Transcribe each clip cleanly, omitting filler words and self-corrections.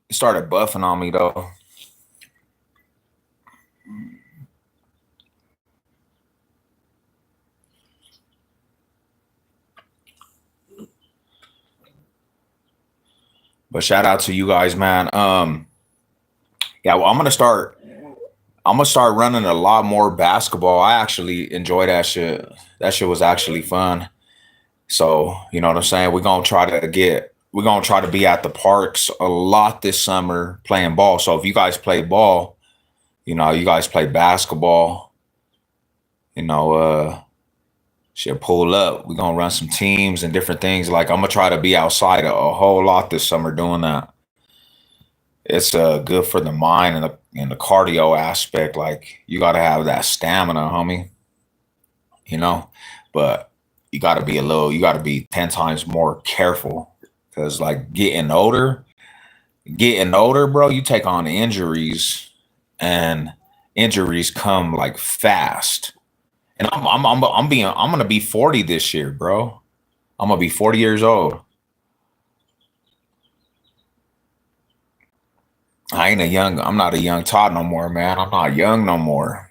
It started buffing on me though. But shout out to you guys, man. Yeah, well, I'm gonna start running a lot more basketball. I actually enjoy that shit. That shit was actually fun. So, you know what I'm saying? We're gonna try to be at the parks a lot this summer playing ball. So if you guys play ball, you guys play basketball, you know, shit, pull up. We're gonna run some teams and different things. Like I'm gonna try to be outside a whole lot this summer doing that. It's good for the mind and the cardio aspect. Like you gotta have that stamina, homie, you know. But you gotta be 10 times more careful. Cause like getting older, bro, you take on injuries and injuries come like fast. And I'm gonna be 40 this year, bro. I'm gonna be 40 years old. I'm not a young Todd no more, man. I'm not young no more.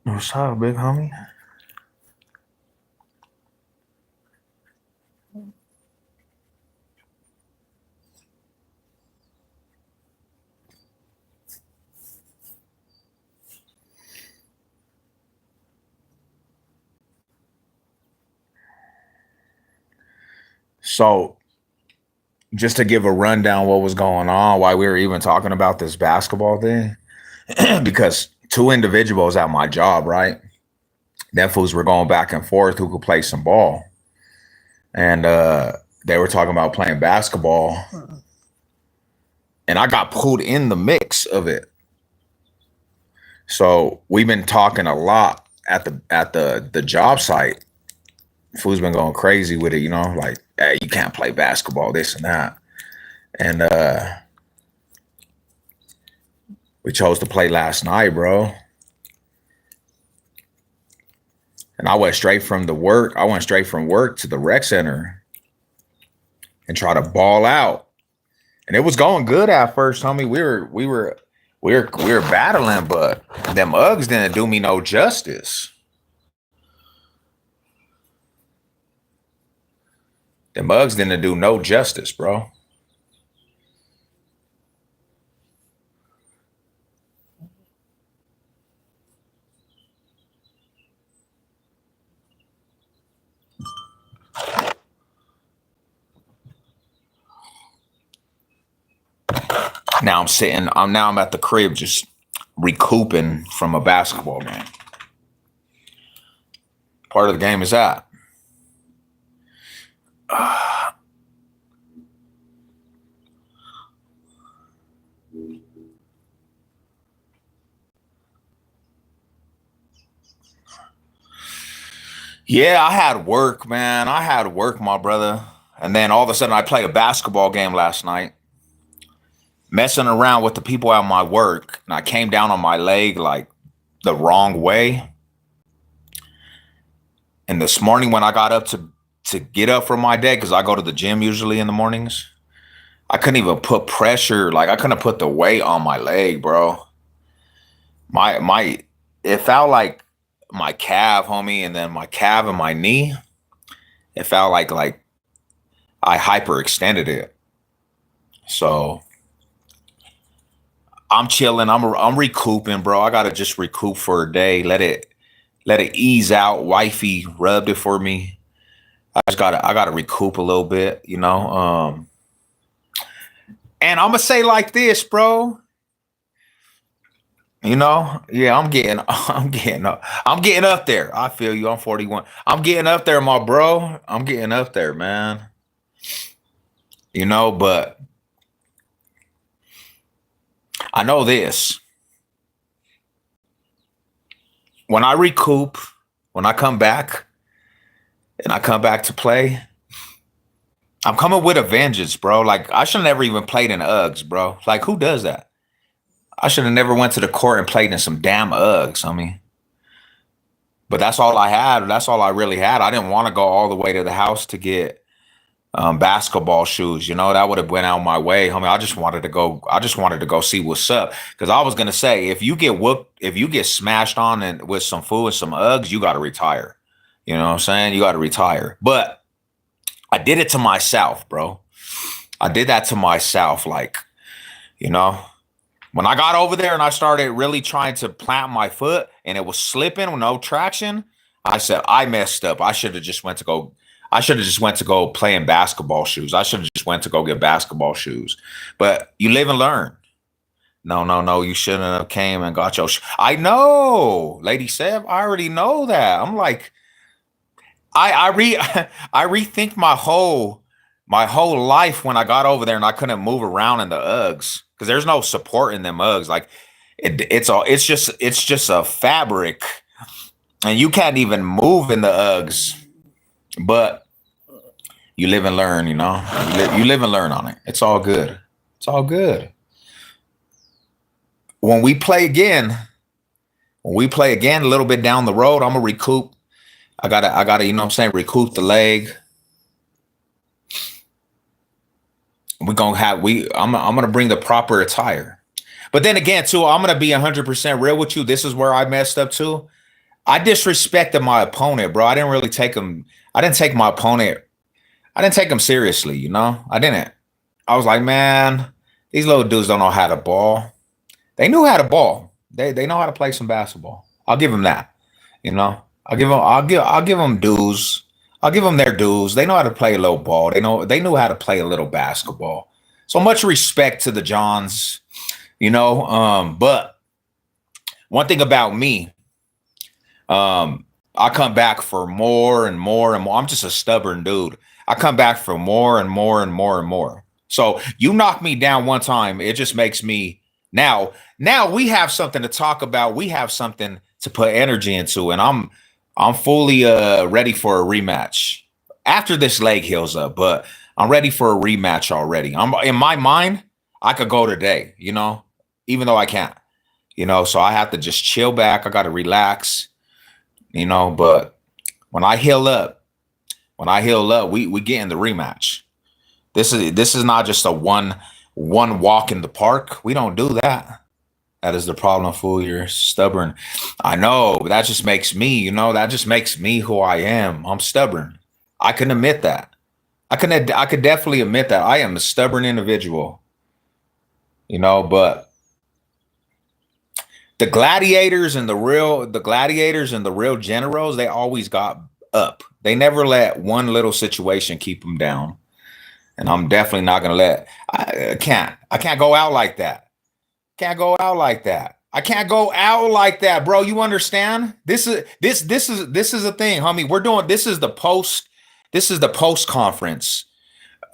What's up, big homie? So just to give a rundown what was going on, why we were even talking about this basketball thing, because two individuals at my job, right? Them fools were going back and forth who could play some ball. And they were talking about playing basketball. And I got pulled in the mix of it. So we've been talking a lot at the job site. Fool's been going crazy with it, like, hey, you can't play basketball, this and that. And we chose to play last night, bro. And I went straight from work to the rec center and try to ball out. And it was going good at first, homie. We were battling, but them Uggs didn't do me no justice. Them Uggs didn't do no justice, bro. I'm at the crib just recouping from a basketball game. Part of the game is that. Yeah, I had work, man. I had work, my brother. And then all of a sudden I played a basketball game last night, messing around with the people at my work, and I came down on my leg like the wrong way. And this morning when I got up to get up from my day, because I go to the gym usually in the mornings, I couldn't even put pressure, like I couldn't put the weight on my leg, bro. My it felt like my calf, homie, and then my calf and my knee. It felt like I hyperextended it. So I'm chilling. I'm recouping, bro. I gotta just recoup for a day. Let it ease out. Wifey rubbed it for me. I gotta recoup a little bit, and I'm gonna say like this, bro. Yeah, I'm getting up there. I feel you. I'm 41. I'm getting up there, my bro. I'm getting up there, man. But I know this. When I recoup, when I come back and I come back to play, I'm coming with a vengeance, bro. Like I should have never even played in Uggs, bro. Like who does that? I should have never went to the court and played in some damn Uggs. I mean, but that's all I had. That's all I really had. I didn't want to go all the way to the house to get basketball shoes. You know, that would have went out my way. I mean, I just wanted to go. I just wanted to go see what's up because I was gonna say if you get whooped, if you get smashed on and with some food and some Uggs, you got to retire. You know what I'm saying? You got to retire. But I did it to myself, bro. I did that to myself. Like, you know, when I got over there and I started really trying to plant my foot and it was slipping with no traction, I said, I messed up. I should have just went to go. I should have just went to go play in basketball shoes. I should have just went to go get basketball shoes. But you live and learn. No, no, no. You shouldn't have came and got your. I know, Lady Seb. I already know that. I'm like, I rethink my whole life when I got over there and I couldn't move around in the Uggs because there's no support in them Uggs. Like it's just a fabric, and you can't even move in the Uggs. But you live and learn, you know. You live and learn on it. It's all good. It's all good. When we play again, a little bit down the road, I'm gonna recoup. I gotta, you know what I'm saying, recoup the leg. I'm gonna bring the proper attire. But then again, too, I'm gonna be 100% real with you. This is where I messed up too. I disrespected my opponent, bro. I didn't really take him. I didn't take my opponent. I didn't take him seriously, you know. I didn't. I was like, man, these little dudes don't know how to ball. They knew how to ball. They know how to play some basketball. I'll give them that. You know, I'll give them dues. I'll give them their dues. They know how to play a little ball. They knew how to play a little basketball. So much respect to the Johns, you know. But one thing about me, I come back for more and more and more. I'm just a stubborn dude. I come back for more and more and more and more. So you knock me down one time, it just makes me now we have something to talk about. We have something to put energy into, and I'm fully ready for a rematch after this leg heals up, but I'm ready for a rematch already. I'm in my mind, I could go today, you know, even though I can't, you know, so I have to just chill back. I got to relax, you know, but when I heal up, we get in the rematch. This is not just a one walk in the park. We don't do that. That is the problem, fool. You're stubborn. I know, but that just makes me, you know, that just makes me who I am. I'm stubborn. I can admit that. I could definitely admit that I am a stubborn individual. You know, but the gladiators and the real generals, they always got up. They never let one little situation keep them down. And I'm definitely not gonna let. I can't go out like that. Can't go out like that. I can't go out like that, bro. You understand? This is a thing, homie. We're doing this is the post conference.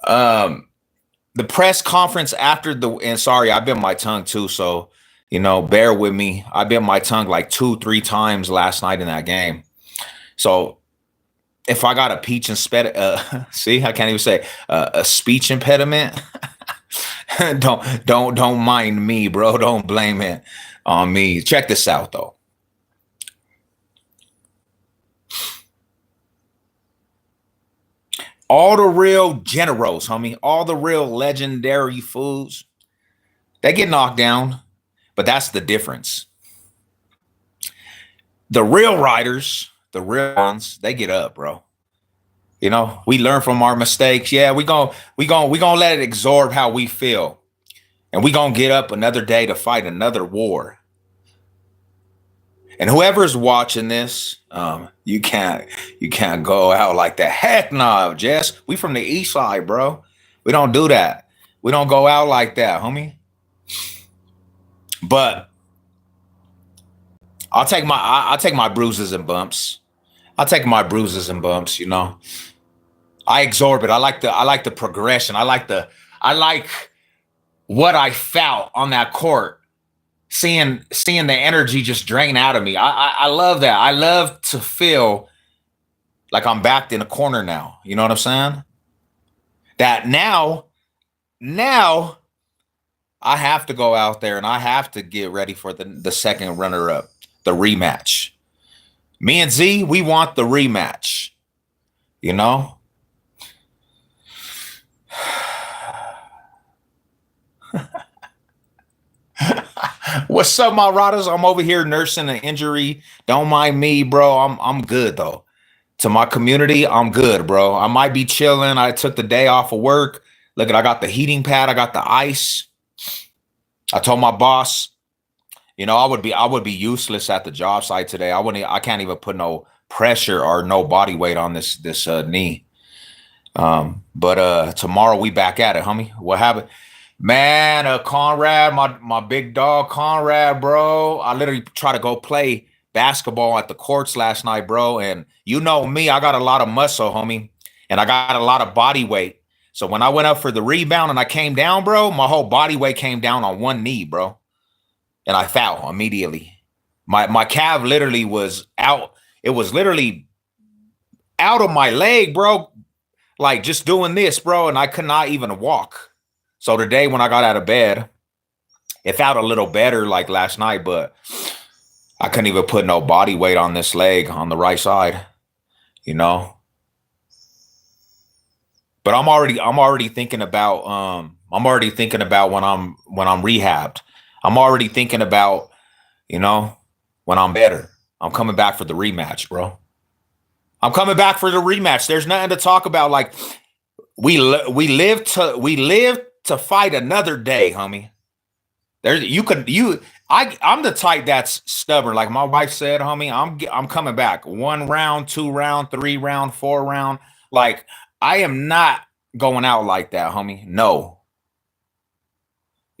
The press conference after and sorry, I bit my tongue too, so you know, bear with me. I bit my tongue like 2-3 times last night in that game. So if I got a see, I can't even say a speech impediment. don't mind me, bro. Don't blame it on me. Check this out, though. All the real generals, homie, all the real legendary fools, they get knocked down, but that's the difference. The real riders, the real ones, they get up, bro. You know, we learn from our mistakes. Yeah, we gonna let it absorb how we feel, and we gonna get up another day to fight another war. And whoever's watching this, you can't go out like that. Heck no, Jess. We from the east side, bro. We don't do that. We don't go out like that, homie. But I'll take my bruises and bumps. I'll take my bruises and bumps, you know. I absorb it. I like the progression. I like what I felt on that court seeing the energy just drain out of me. I love that. I love to feel like I'm backed in a corner now. You know what I'm saying? That now I have to go out there and I have to get ready for the second runner up, the rematch. Me and Z, we want the rematch. You know? What's up, my riders? I'm over here nursing an injury. Don't mind me, bro. I'm good though. To my community, I'm good, bro. I might be chilling. I took the day off of work. Look at, I got the heating pad. I got the ice. I told my boss, I would be useless at the job site today. I can't even put no pressure or no body weight on this knee. But tomorrow we back at it, homie. What happened? Man, Conrad, my big dog Conrad, bro. I literally tried to go play basketball at the courts last night, bro. And you know me, I got a lot of muscle, homie, and I got a lot of body weight. So when I went up for the rebound and I came down, bro, my whole body weight came down on one knee, bro. And I fouled immediately. My calf literally was out. It was literally out of my leg, bro. Like just doing this, bro, and I could not even walk. So today when I got out of bed, it felt a little better like last night, but I couldn't even put no body weight on this leg on the right side, you know. But I'm already thinking about when I'm rehabbed. I'm already thinking about, when I'm better. I'm coming back for the rematch, bro. I'm coming back for the rematch. There's nothing to talk about. Like we live to fight another day, homie. I'm the type that's stubborn. Like my wife said, homie, I'm coming back. 1 round, 2 round, 3 round, 4 round. Like I am not going out like that, homie. No.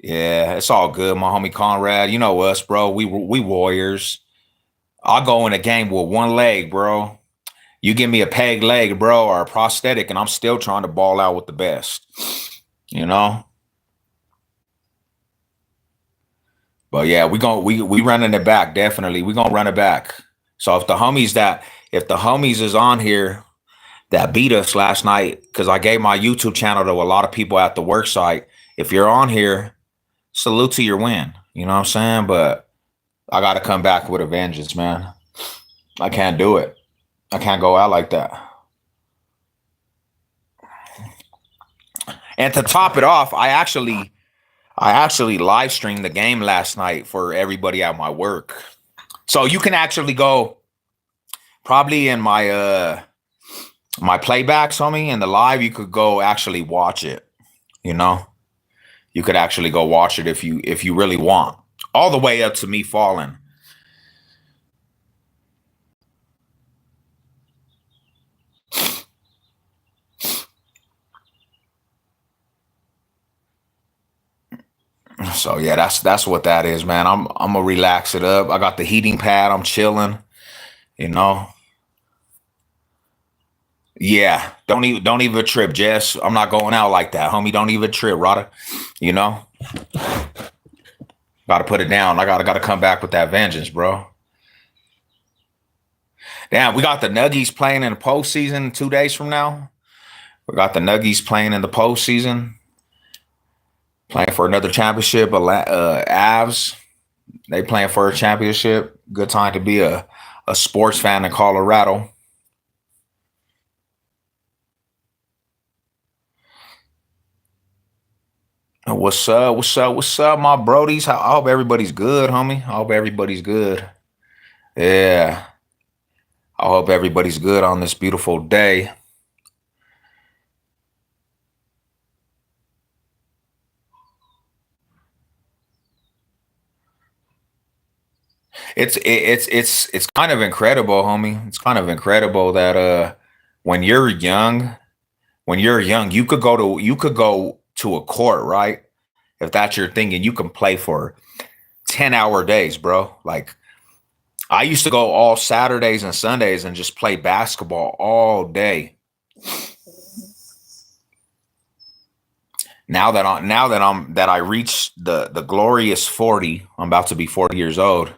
Yeah, it's all good, my homie Conrad. You know us, bro. We warriors. I'll go in a game with one leg, bro. You give me a peg leg, bro, or a prosthetic, and I'm still trying to ball out with the best. You know? But yeah, we running it back, definitely. We gonna run it back. So if the homies is on here that beat us last night, because I gave my YouTube channel to a lot of people at the work site. If you're on here, salute to your win. You know what I'm saying? But I gotta come back with a vengeance, man. I can't do it. I can't go out like that. And to top it off, I actually live streamed the game last night for everybody at my work. So you can actually go probably in my my playbacks, homie, in the live, you could go actually watch it. You know? You could actually go watch it if you really want. All the way up to me falling. So yeah, that's what that is, man. I'm gonna relax it up. I got the heating pad. I'm chilling. You know. Yeah. Don't even trip, Jess. I'm not going out like that, homie. Don't even trip, Rada. You know. Got to put it down. I gotta come back with that vengeance, bro. Damn, we got the Nuggies playing in the postseason 2 days from now. We got the Nuggies playing in the postseason, playing for another championship. Avs, they playing for a championship. Good time to be a sports fan in Colorado. What's up? What's up? What's up, my brodies? I hope everybody's good, homie. I hope everybody's good. Yeah. I hope everybody's good on this beautiful day. It's kind of incredible, homie. It's kind of incredible that when you're young, you could go to a court, right? If that's your thing, and you can play for 10-hour days, bro. Like I used to go all Saturdays and Sundays and just play basketball all day. Now that I reached the glorious 40, I'm about to be 40 years old.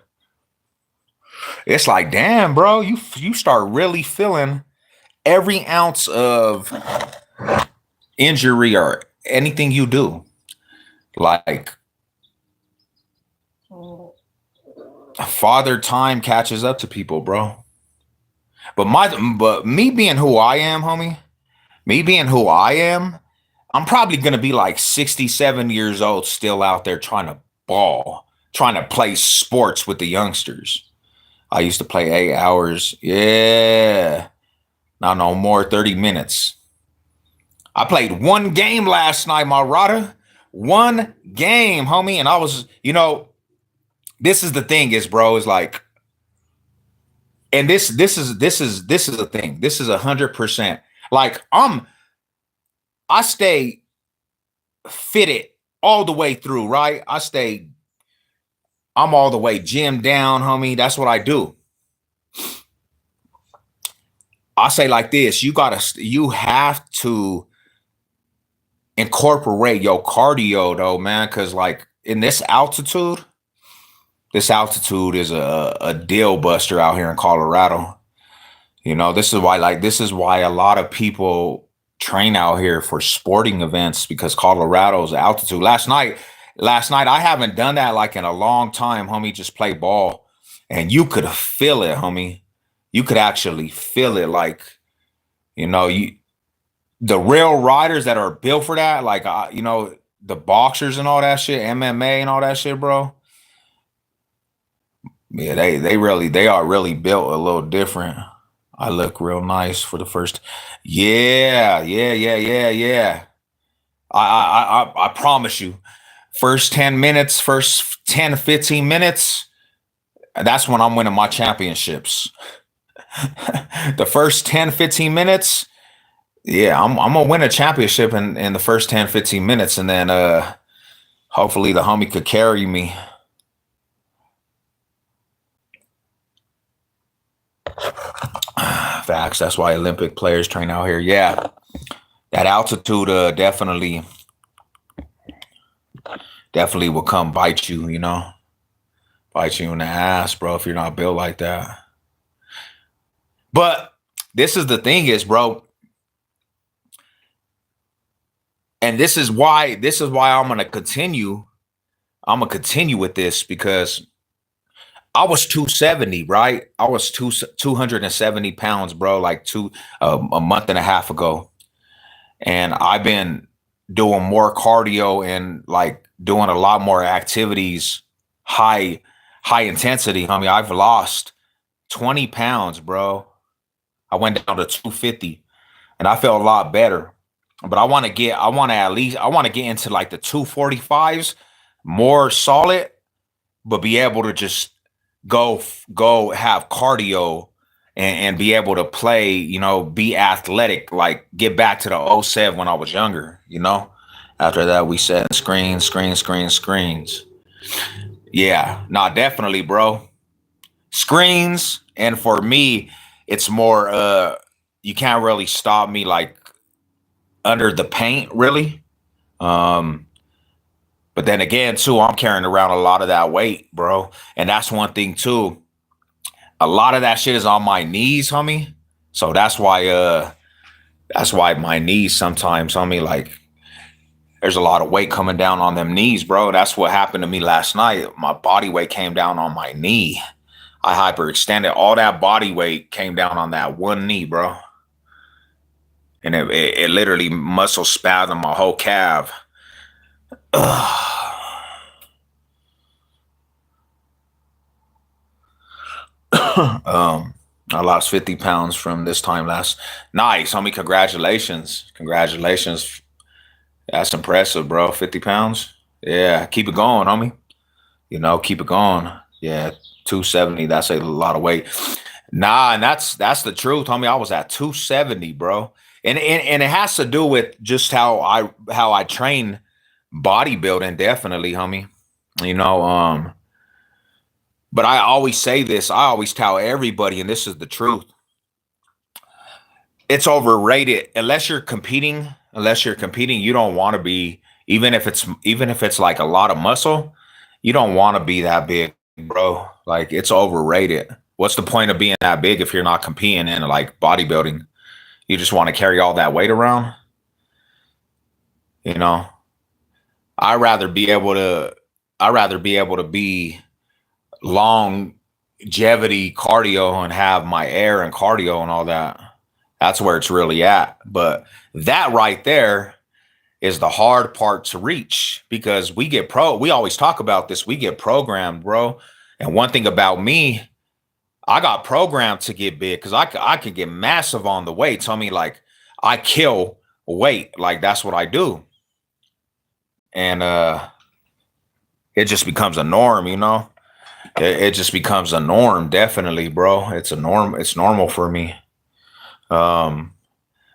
It's like, damn, bro, you start really feeling every ounce of injury or anything you do. Like father time catches up to people, bro. But me being who I am, homie, me being who I am, I'm probably gonna be like 67 years old, still out there trying to ball, trying to play sports with the youngsters. I used to play 8 hours. Yeah. Not no more 30 minutes. I played one game last night, my Rada. One game, homie. And I was, this is the thing is, bro, is like, and this is a thing. This is 100%. Like I stay fitted all the way through, right? I'm all the way gym down, homie. That's what I do. I say like this, you have to incorporate your cardio though, man. Cause like in this altitude is a deal buster out here in Colorado. This is why a lot of people train out here for sporting events because Colorado's altitude. Last night I haven't done that like in a long time, homie. Just play ball, and you could feel it, homie. You could actually feel it, like you the real riders that are built for that, like the boxers and all that shit, MMA and all that shit, bro. Yeah, they are really built a little different. I look real nice for the first. Yeah, yeah, yeah, yeah, yeah. I promise you, first 10 minutes, first 10 15 minutes, that's when I'm winning my championships. The first 10 15 minutes, yeah, I'm gonna win a championship in the first 10 15 minutes, and then hopefully the homie could carry me. Facts. That's why Olympic players train out here. Yeah, that altitude definitely will come bite you. Bite you in the ass, bro, if you're not built like that. But this is the thing is, bro, and this is why I'm gonna continue. I'm gonna continue with this because I was 270, right? I was 270 pounds, bro, like a month and a half ago. And I've been doing more cardio and like doing a lot more activities, high, high intensity. I mean, I've lost 20 pounds, bro. I went down to 250 and I felt a lot better. But I want to get into like the 245s, more solid, but be able to just go have cardio and be able to play, be athletic, like get back to the '07 when I was younger. After that, we said screens. Yeah, nah, definitely, bro. Screens. And for me, it's more, you can't really stop me like under the paint, really. Um, but then again, too, I'm carrying around a lot of that weight, bro. And that's one thing too. A lot of that shit is on my knees, homie. So that's why my knees sometimes, homie, like there's a lot of weight coming down on them knees, bro. That's what happened to me last night. My body weight came down on my knee. I hyperextended. All that body weight came down on that one knee, bro. And it literally muscle spasmed my whole calf. I lost 50 pounds from this time last. Nice, homie. Congratulations. That's impressive, bro. 50 pounds. Yeah, keep it going, homie. Keep it going. Yeah, 270. That's a lot of weight. Nah, and that's the truth, homie. I was at 270, bro. And it has to do with just how I train bodybuilding, definitely, homie. You know, um, but I always say this, I always tell everybody, and this is the truth. It's overrated. Unless you're competing, you don't want to be even if it's like a lot of muscle, you don't want to be that big, bro. Like it's overrated. What's the point of being that big if you're not competing in like bodybuilding? You just want to carry all that weight around, you know? I rather be able to I rather be able to be longevity cardio and have my air and cardio and all that. That's where it's really at. But that right there is the hard part to reach because we always talk about this. We get programmed, bro. And one thing about me, I got programmed to get big because I could get massive on the weights. I mean, like I kill weight. Like that's what I do. And it just becomes a norm, you know? It just becomes a norm, definitely, bro. It's a norm, it's normal for me. Um,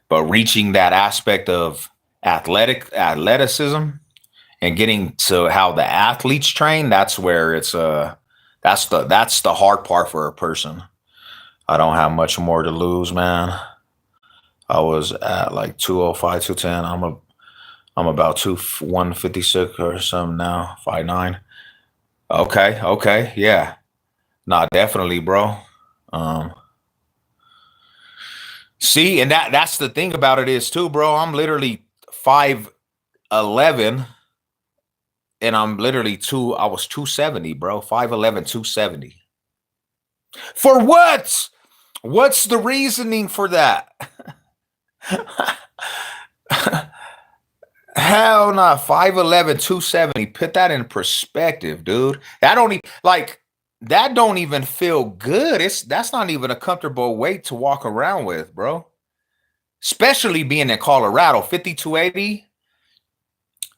but reaching that aspect of athleticism and getting to how the athletes train, that's where that's the hard part for a person. I don't have much more to lose, man. I was at like 205, 210. I'm about 156 or something now, 5'9". Okay, okay, yeah. Nah, definitely, bro. Um, See, and that's the thing about it is too, bro. I'm literally 5'11", and I'm literally I was 270, bro. 5'11", 270. For what? What's the reasoning for that? Hell nah, 5'11", 270. Put that in perspective, dude. That don't even like that don't even feel good. That's not even a comfortable weight to walk around with, bro. Especially being in Colorado, 5280.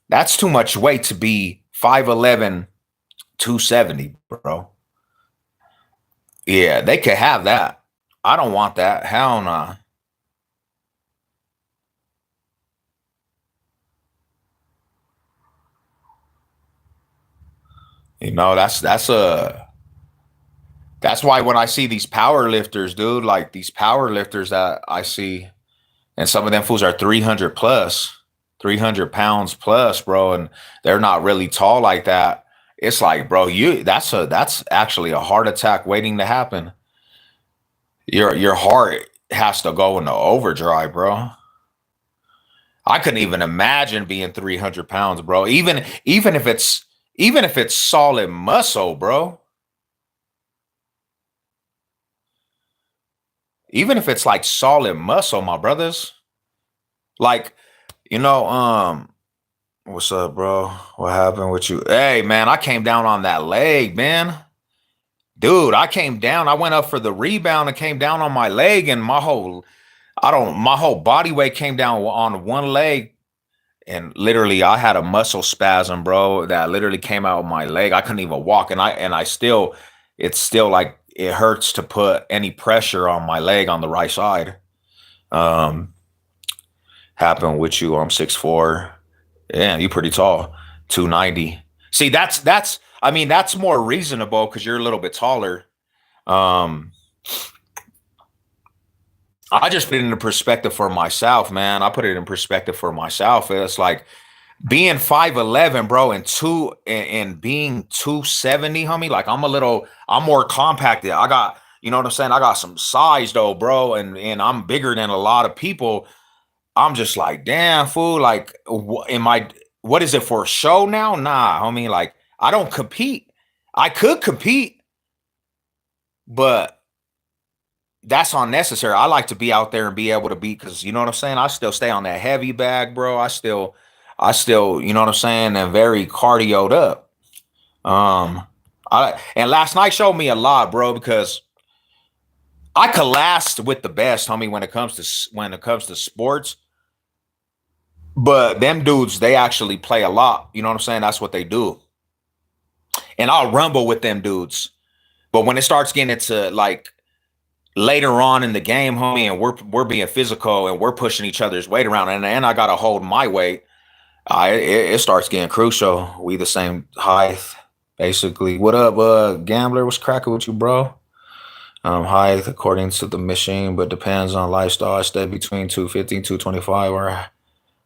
That's too much weight to be 5'11", 270, bro. Yeah, they could have that. I don't want that. Hell nah. You know, that's why when I see these power lifters, dude, like these power lifters that I see, and some of them fools are 300 plus, 300 pounds plus, bro, and they're not really tall like that. It's like, bro, that's actually a heart attack waiting to happen. Your heart has to go into overdrive, bro. I couldn't even imagine being 300 pounds, bro. Even if it's solid muscle, bro. Even if it's like solid muscle, my brothers. Like, you know, what's up, bro? What happened with you? Hey, man, I came down on that leg, man. Dude, I came down. I went up for the rebound and came down on my leg, and my whole body weight came down on one leg. And literally, I had a muscle spasm, bro, that literally came out of my leg. I couldn't even walk, and it's still like it hurts to put any pressure on my leg on the right side. Um, Happened with you. I'm 6'4". Yeah, you pretty tall, 290. See, I mean, that's more reasonable because you're a little bit taller. Um, I just put it into perspective for myself, man. I put it in perspective for myself. It's like being 5'11", bro, and being 270, homie. Like I'm more compacted. I got, you know what I'm saying? I got some size though, bro, and I'm bigger than a lot of people. I'm just like, damn, fool. Like, what is it for show now? Nah, homie. Like, I don't compete. I could compete, but that's unnecessary. I like to be out there and be able to be, because you know what I'm saying? I still stay on that heavy bag, bro. I still, you know what I'm saying, and very cardioed up. And last night showed me a lot, bro, because I could last with the best, homie, when it comes to sports. But them dudes, they actually play a lot. You know what I'm saying? That's what they do. And I'll rumble with them dudes. But when it starts getting into like later on in the game, homie, and we're being physical and we're pushing each other's weight around, and I gotta hold my weight, it starts getting crucial. We the same height, basically. What up, gambler? What's cracking with you, bro? Height according to the machine, but depends on lifestyle. I stay between 250 and 225, or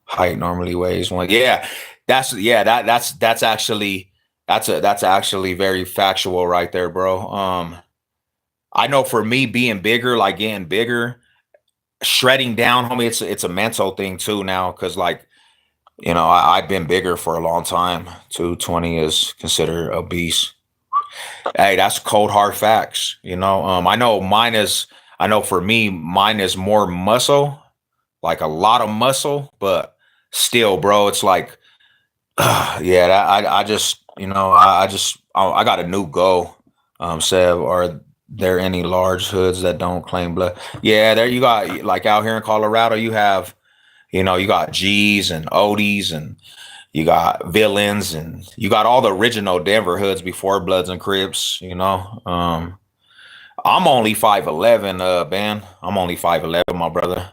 height normally weighs one. Yeah, That's actually that's actually very factual right there, bro. I know for me being bigger, like getting bigger, shredding down, homie, it's a mental thing too now, because like, I've been bigger for a long time. 220 is considered obese. Hey, that's cold hard facts. I know for me, mine is more muscle, like a lot of muscle, but still, bro, it's like, yeah, I just, I got a new goal. Sev, are there any large hoods that don't claim blood? Yeah, there you got, like out here in Colorado, you got G's and Odie's, and you got villains, and you got all the original Denver hoods before Bloods and Crips, I'm only 5'11", Ben. I'm only 5'11", my brother.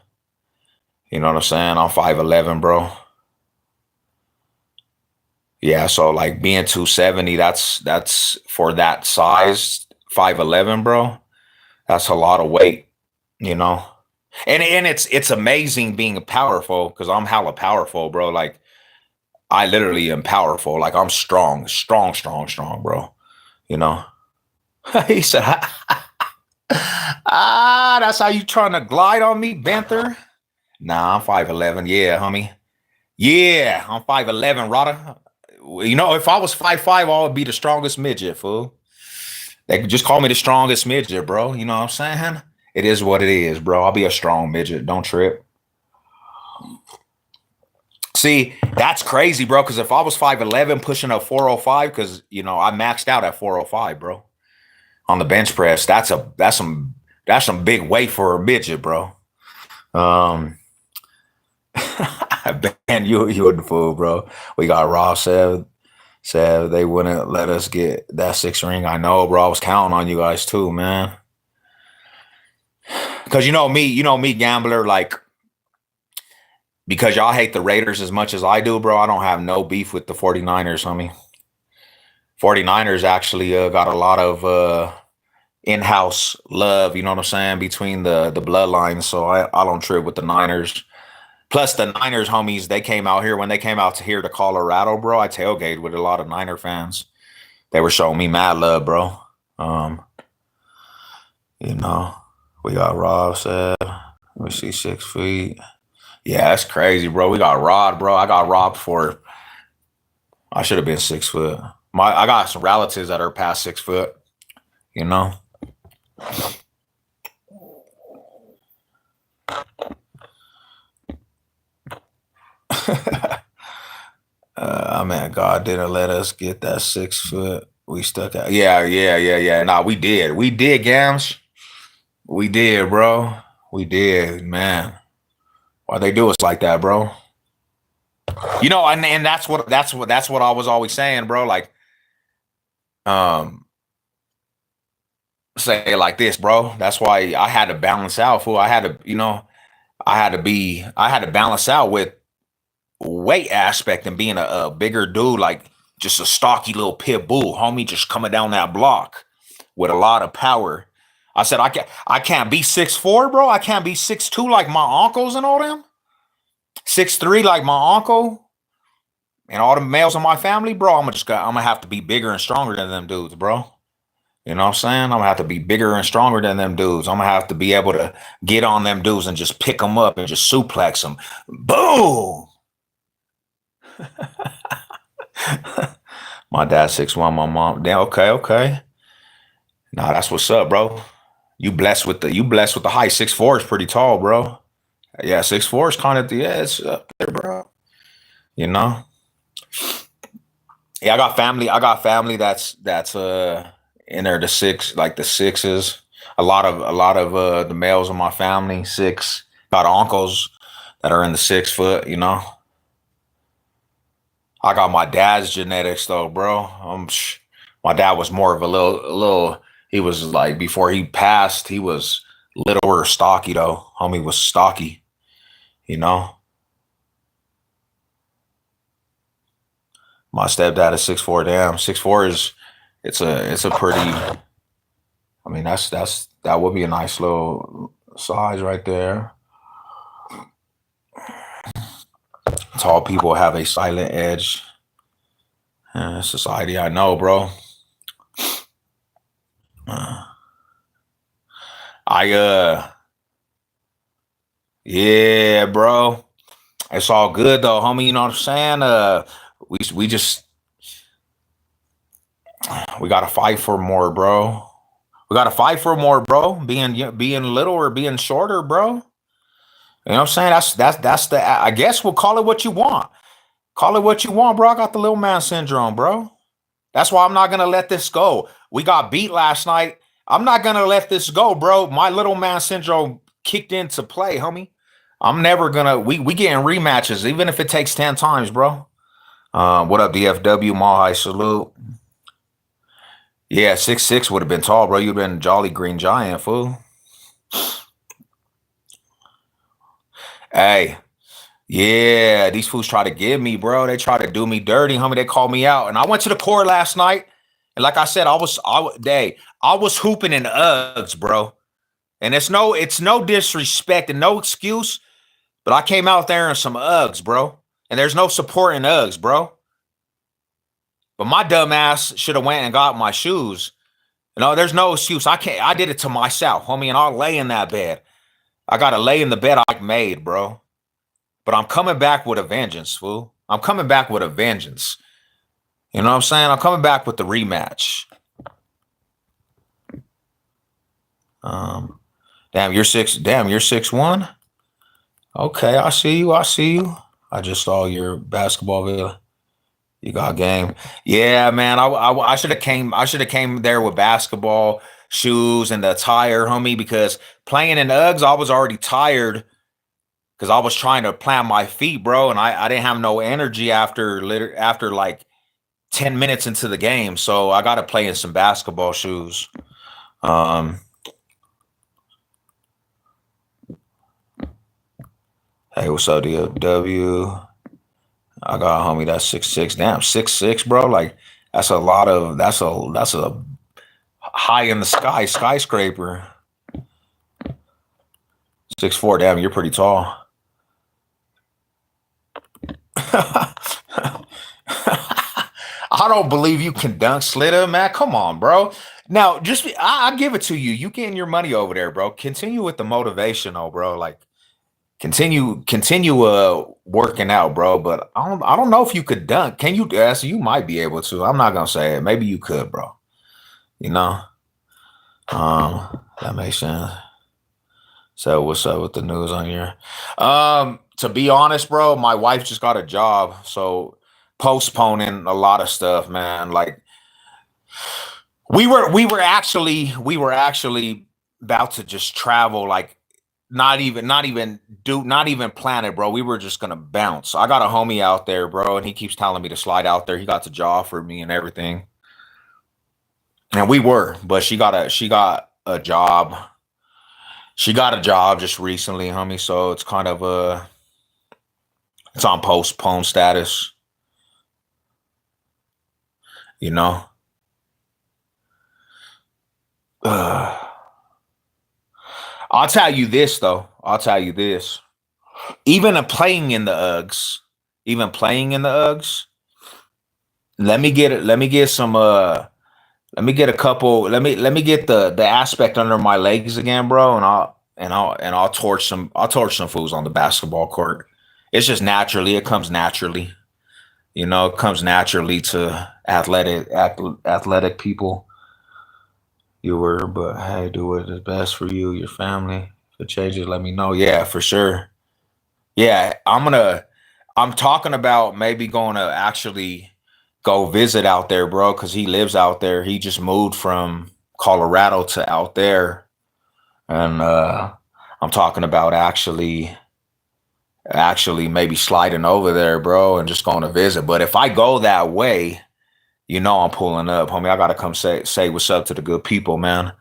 You know what I'm saying? I'm 5'11", bro. Yeah, so like being 270, that's for that size, 5'11", bro. That's a lot of weight, you know. And it's amazing being powerful, because I'm hella powerful, bro. Like, I literally am powerful. Like, I'm strong, strong, strong, strong, bro. You know. He said, that's how you trying to glide on me, Banther? Nah, I'm 5'11". Yeah, homie. Yeah, I'm 5'11", Rada. If I was 5'5", I would be the strongest midget, fool. They could just call me the strongest midget, bro. You know what I'm saying? It is what it is, bro. I'll be a strong midget. Don't trip. See, that's crazy, bro. Because if I was 5'11", pushing a 405, because I maxed out at 405, bro, on the bench press. That's some big weight for a midget, bro. Um, Ben, you the fool, bro. We got Raw said they wouldn't let us get that 6 ring. I know, bro. I was counting on you guys too, man. Because you know me, gambler, like, because y'all hate the Raiders as much as I do, bro. I don't have no beef with the 49ers, homie. 49ers actually got a lot of in-house love, you know what I'm saying, between the bloodlines. So I don't trip with the Niners. Plus the Niners homies, they came out here when they came out to here to Colorado, bro. I tailgated with a lot of Niner fans. They were showing me mad love, bro. Um, you know, we got Rob said, we see 6 feet. Yeah, that's crazy, bro. We got Rod, bro. I got robbed for, I should have been 6 foot. I got some relatives that are past 6 foot, you know. I mean, God didn't let us get that 6 foot. We stuck out. Yeah, yeah, yeah, yeah. Nah, we did. We did, Gams. We did, bro. We did, man. Why they do us like that, bro? And that's what I was always saying, bro. Like, um, say it like this, bro. That's why I had to balance out, fool. I had to balance out with weight aspect and being a bigger dude, like just a stocky little pit bull, homie, just coming down that block with a lot of power. I said I can't be 6'4", bro. I can't be 6'2" like my uncles and all them. 6'3" like my uncle and all the males in my family, bro. I'm gonna have to be bigger and stronger than them dudes, bro. You know what I'm saying? I'm gonna have to be bigger and stronger than them dudes. I'm gonna have to be able to get on them dudes and just pick them up and just suplex them. Boom. My dad 6'1", my mom. Damn, okay, okay. Nah, that's what's up, bro. You blessed with the height. 6'4" is pretty tall, bro. Yeah, 6'4" is kind of, yeah, it's up there, bro. You know? Yeah, I got family that's in there, the six, like the sixes. A lot of the males in my family, six. Got uncles that are in the 6 foot, you know. I got my dad's genetics though, bro. My dad was more of a little. He was like, before he passed, he was littler, stocky though. Homie was stocky, you know. My stepdad is 6'4". Damn, 6'4" is, it's a pretty. I mean, that would be a nice little size right there. Tall people have a silent edge in society. I know, bro. I yeah, bro. It's all good though, homie. You know what I'm saying? We just we gotta fight for more, bro. We gotta fight for more, bro. Being little or being shorter, bro. You know what I'm saying? That's the. I guess we'll call it what you want. Call it what you want, bro. I got the little man syndrome, bro. That's why I'm not gonna let this go. We got beat last night. I'm not gonna let this go, bro. My little man syndrome kicked into play, homie. I'm never gonna. We getting rematches, even if it takes 10 times, bro. What up, DFW? Mall High salute. Yeah, 6'6" would have been tall, bro. You'd been Jolly Green Giant, fool. Hey, yeah, these fools try to give me, bro. They try to do me dirty, homie. They called me out, and I went to the court last night, and like I said, I was hooping in Uggs, bro. And it's no disrespect and no excuse, but I came out there in some Uggs, bro. And there's no support in Uggs, bro. But my dumb ass should have went and got my shoes. No, there's no excuse. I can't. I did it to myself, homie, and I'll lay in that bed. I gotta lay in the bed I made, bro. But I'm coming back with a vengeance, fool. I'm coming back with a vengeance. You know what I'm saying? I'm coming back with the rematch. Damn, you're 6'1". Okay, I see you. I see you. I just saw your basketball video. You got game. Yeah, man. I should have came. I should have came there with basketball shoes and the attire, homie. Because playing in Uggs, I was already tired because I was trying to plant my feet, bro, and I didn't have no energy after like 10 minutes into the game. So I got to play in some basketball shoes. Hey, what's up, DFW? I got a homie that's 6'6". Damn, 6'6", bro. Like that's a high in the sky skyscraper. 6'4". Damn, you're pretty tall. I don't believe you can dunk, Slitter, man. Come on, bro. Now, I give it to you. You getting your money over there, bro. Continue with the motivation, though, bro. Like continue working out, bro. But I don't know if you could dunk. Can you? So you might be able to. I'm not gonna say it. Maybe you could, bro. You know. That makes sense. So what's up with the news on here? To be honest, bro, my wife just got a job, so postponing a lot of stuff, man. Like we were actually about to just travel, like not even plan it, bro. We were just gonna bounce. I got a homie out there, bro, and he keeps telling me to slide out there. He got the job for me and everything. And but she got a job. She got a job just recently, homie. So it's kind of it's on postpone status, you know. I'll tell you this though. I'll tell you this. Playing in the Uggs, even playing in the Uggs. Let me get it. Let me get some. Let me get a couple. Let me get the aspect under my legs again, bro. And I'll torch some. I'll torch some fools on the basketball court. It's just naturally. It comes naturally. You know, it comes naturally to athletic people. But hey, do what is best for you, your family. If it changes, let me know. Yeah, for sure. Yeah, I'm talking about maybe going to actually go visit out there, bro, because he lives out there. He just moved from Colorado to out there. And I'm talking about actually maybe sliding over there, bro, and just going to visit. But if I go that way, you know I'm pulling up, homie. I gotta come say what's up to the good people, man.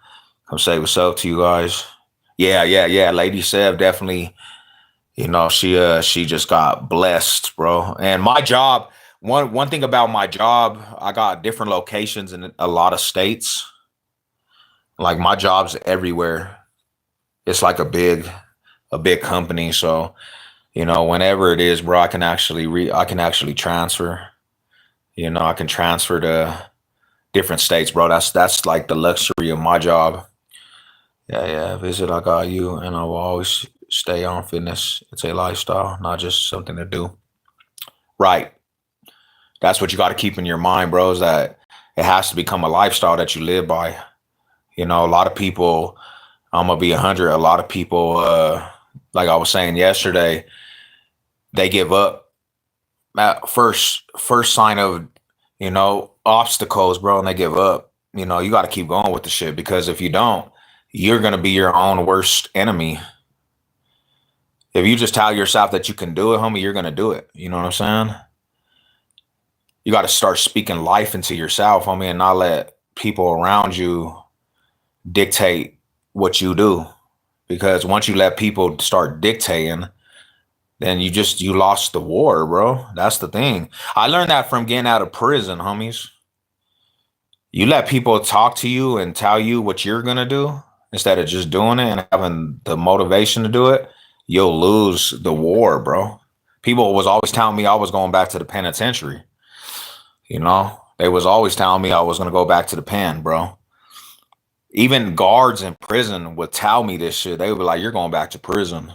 Come say what's up to you guys. Yeah. Lady Sev definitely, you know, she just got blessed, bro. And my job, one thing about my job, I got different locations in a lot of states. Like my job's everywhere. It's like a big company. So Whenever it is, bro, I can actually transfer. I can transfer to different states, bro. That's like the luxury of my job. Yeah, yeah. Visit, I got you, and I will always stay on fitness. It's a lifestyle, not just something to do. Right. That's what you got to keep in your mind, bro. Is that it has to become a lifestyle that you live by. A lot of people. I'm gonna be 100. A lot of people, like I was saying yesterday, they give up at first sign of obstacles, bro, and they give up. You got to keep going with the shit, because if you don't, you're gonna be your own worst enemy. If you just tell yourself that you can do it, homie, you're gonna do it. You know what I'm saying? You got to start speaking life into yourself, homie, and not let people around you dictate what you do. Because once you let people start dictating, then you lost the war, bro. That's the thing. I learned that from getting out of prison, homies. You let people talk to you and tell you what you're gonna do instead of just doing it and having the motivation to do it, you'll lose the war, bro. People was always telling me I was going back to the penitentiary. They was always telling me I was gonna go back to the pen, bro. Even guards in prison would tell me this shit. They would be like, "You're going back to prison."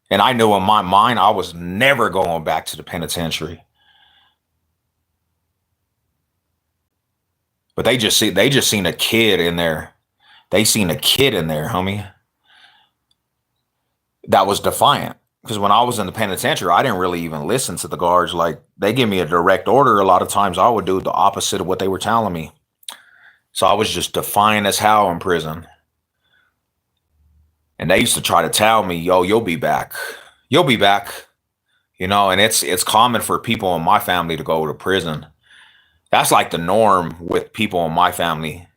And I knew in my mind I was never going back to the penitentiary. But they just seen a kid in there. They seen a kid in there, homie, that was defiant. Because when I was in the penitentiary, I didn't really even listen to the guards. Like, they give me a direct order. A lot of times I would do the opposite of what they were telling me. So I was just defiant as hell in prison. And they used to try to tell me, "Yo, you'll be back. You'll be back." And it's common for people in my family to go to prison. That's like the norm with people in my family.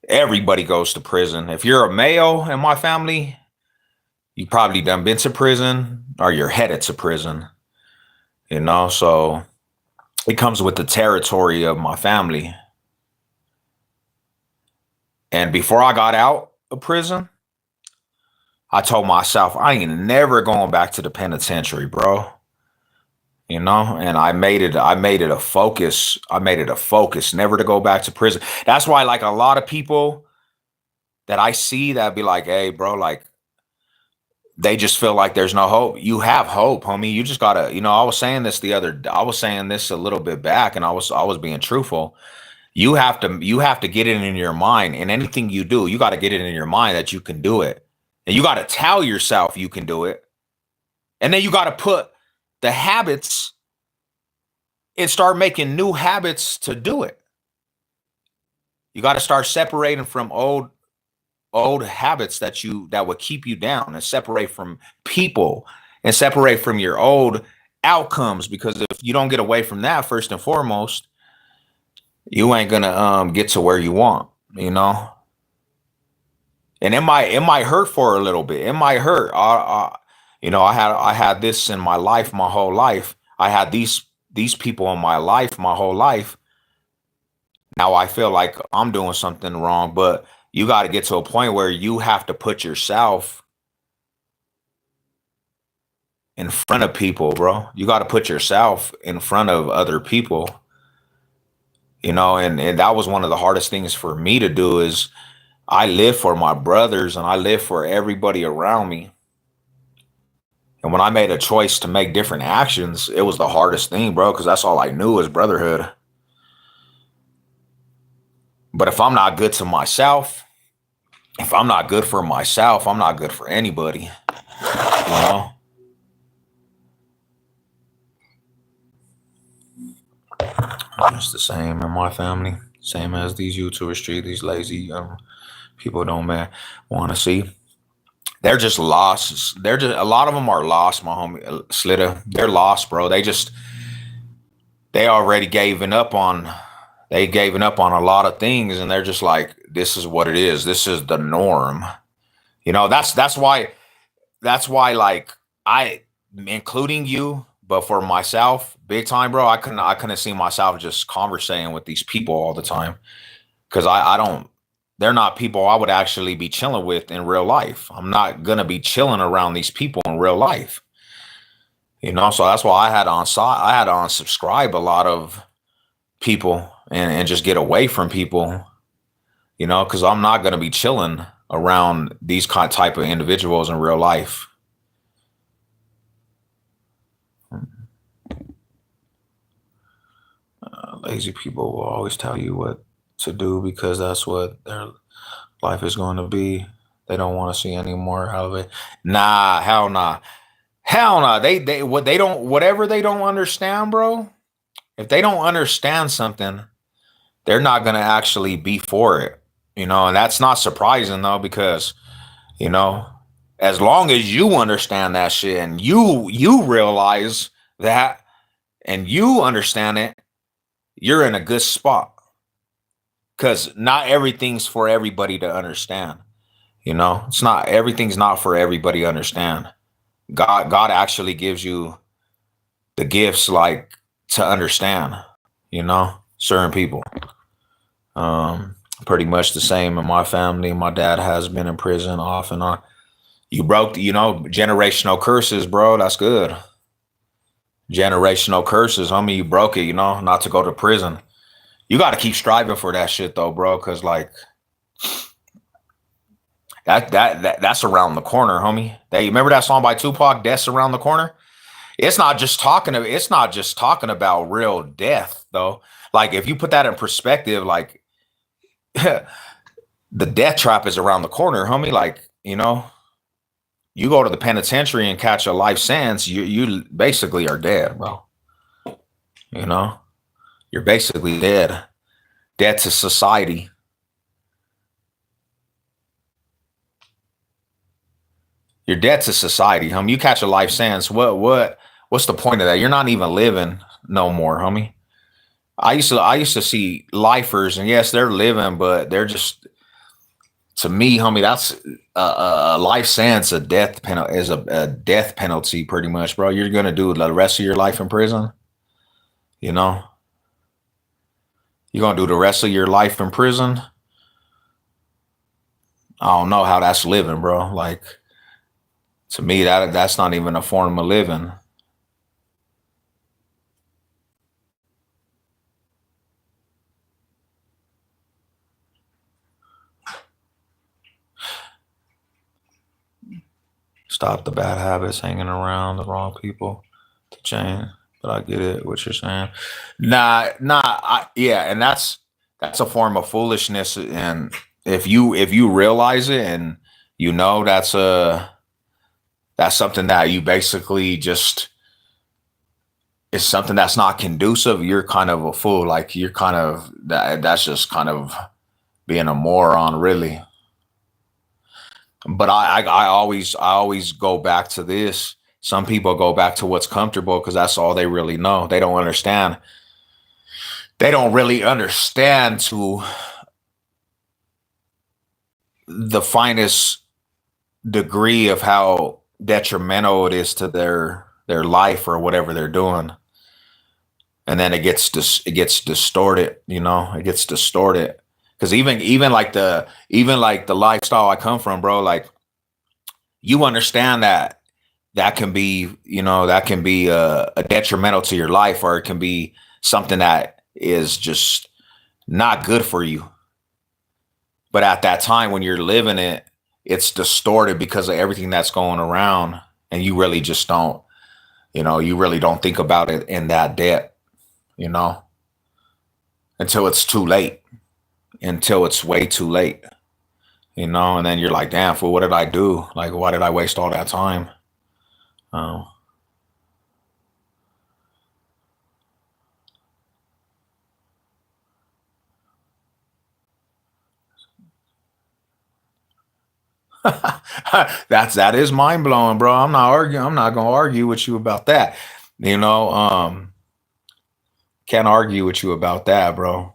Everybody goes to prison. If you're a male in my family, you probably done been to prison or you're headed to prison. So it comes with the territory of my family. And before I got out of prison, I told myself I ain't never going back to the penitentiary, bro. And I made it a focus. I made it a focus never to go back to prison. That's why, like, a lot of people that I see that be like, "Hey, bro," like, they just feel like there's no hope. You have hope, homie. You just gotta, I was saying this a little bit back, and I was being truthful. You have to get it in your mind, and anything you do, you got to get it in your mind that you can do it, and you got to tell yourself you can do it, and then you got to put the habits and start making new habits to do it. You got to start separating from old habits that would keep you down, and separate from people, and separate from your old outcomes, because if you don't get away from that, first and foremost, you ain't gonna get to where you want, and it might hurt for a little bit. It might hurt. I had this in my life my whole life. I had these people in my life my whole life. Now I feel like I'm doing something wrong, but you got to get to a point where you have to put yourself in front of people, bro. You got to put yourself in front of other people, and that was one of the hardest things for me to do. Is I live for my brothers and I live for everybody around me. And when I made a choice to make different actions, it was the hardest thing, bro, because that's all I knew was brotherhood. But if I'm not good to myself, if I'm not good for myself, I'm not good for anybody. You know? It's the same in my family. Same as these YouTubers treat these lazy people don't want to see. They're just lost. They're just a lot of them are lost, my homie Slitta. They're lost, bro. They already given up on a lot of things, and they're just like, this is what it is. This is the norm. That's why like I, including you, but for myself, big time, bro, I couldn't see myself just conversating with these people all the time, because I don't. they're not people I would actually be chilling with in real life. I'm not gonna be chilling around these people in real life. So that's why I had to unsubscribe a lot of people and just get away from people, because I'm not gonna be chilling around these type of individuals in real life. Lazy people will always tell you what to do because that's what their life is going to be. They don't want to see any more out of it. Nah, hell nah. Hell nah. Whatever they don't understand, bro. If they don't understand something, they're not gonna actually be for it. And that's not surprising though, because, you know, as long as you understand that shit and you realize that and you understand it, you're in a good spot. Because not everything's for everybody to understand. It's not everything's not for everybody to understand. God actually gives you the gifts like to understand, certain people. Pretty much the same in my family. My dad has been in prison off and on. You broke, generational curses, bro. That's good. Generational curses, homie. You broke it, not to go to prison. You got to keep striving for that shit though, bro. Cause like that's around the corner, homie. You remember that song by Tupac, "Death's Around the Corner"? It's not just about real death though. Like if you put that in perspective, like the death trap is around the corner, homie. Like, you go to the penitentiary and catch a life sentence, you basically are dead, bro. You're basically dead. Dead to society. You're dead to society, homie. You catch a life sentence. What's the point of that? You're not even living no more, homie. I used to see lifers, and yes, they're living, but they're just, to me, homie, that's a life sentence. A death penalty is a death penalty, pretty much, bro. You're gonna do the rest of your life in prison. You're gonna do the rest of your life in prison. I don't know how that's living, bro. Like, to me, that's not even a form of living. Stop the bad habits, hanging around the wrong people to change. But I get it, what you're saying. Yeah, and that's a form of foolishness. And if you realize it, and that's something that you basically just, it's something that's not conducive, you're kind of a fool. Like you're kind of that's just kind of being a moron, really. But I always go back to this. Some people go back to what's comfortable because that's all they really know. They don't understand. They don't really understand to the finest degree of how detrimental it is to their life or whatever they're doing. And then it gets distorted, it gets distorted. Because even like the lifestyle I come from, bro, like you understand that can be, a detrimental to your life, or it can be something that is just not good for you. But at that time when you're living it, it's distorted because of everything that's going around, and you really just don't, you really don't think about it in that depth, until it's too late, until it's way too late, and then you're like, damn, fool, what did I do? Like, why did I waste all that time? Oh. That is mind blowing, bro. I'm not arguing. I'm not gonna argue with you about that. Can't argue with you about that, bro.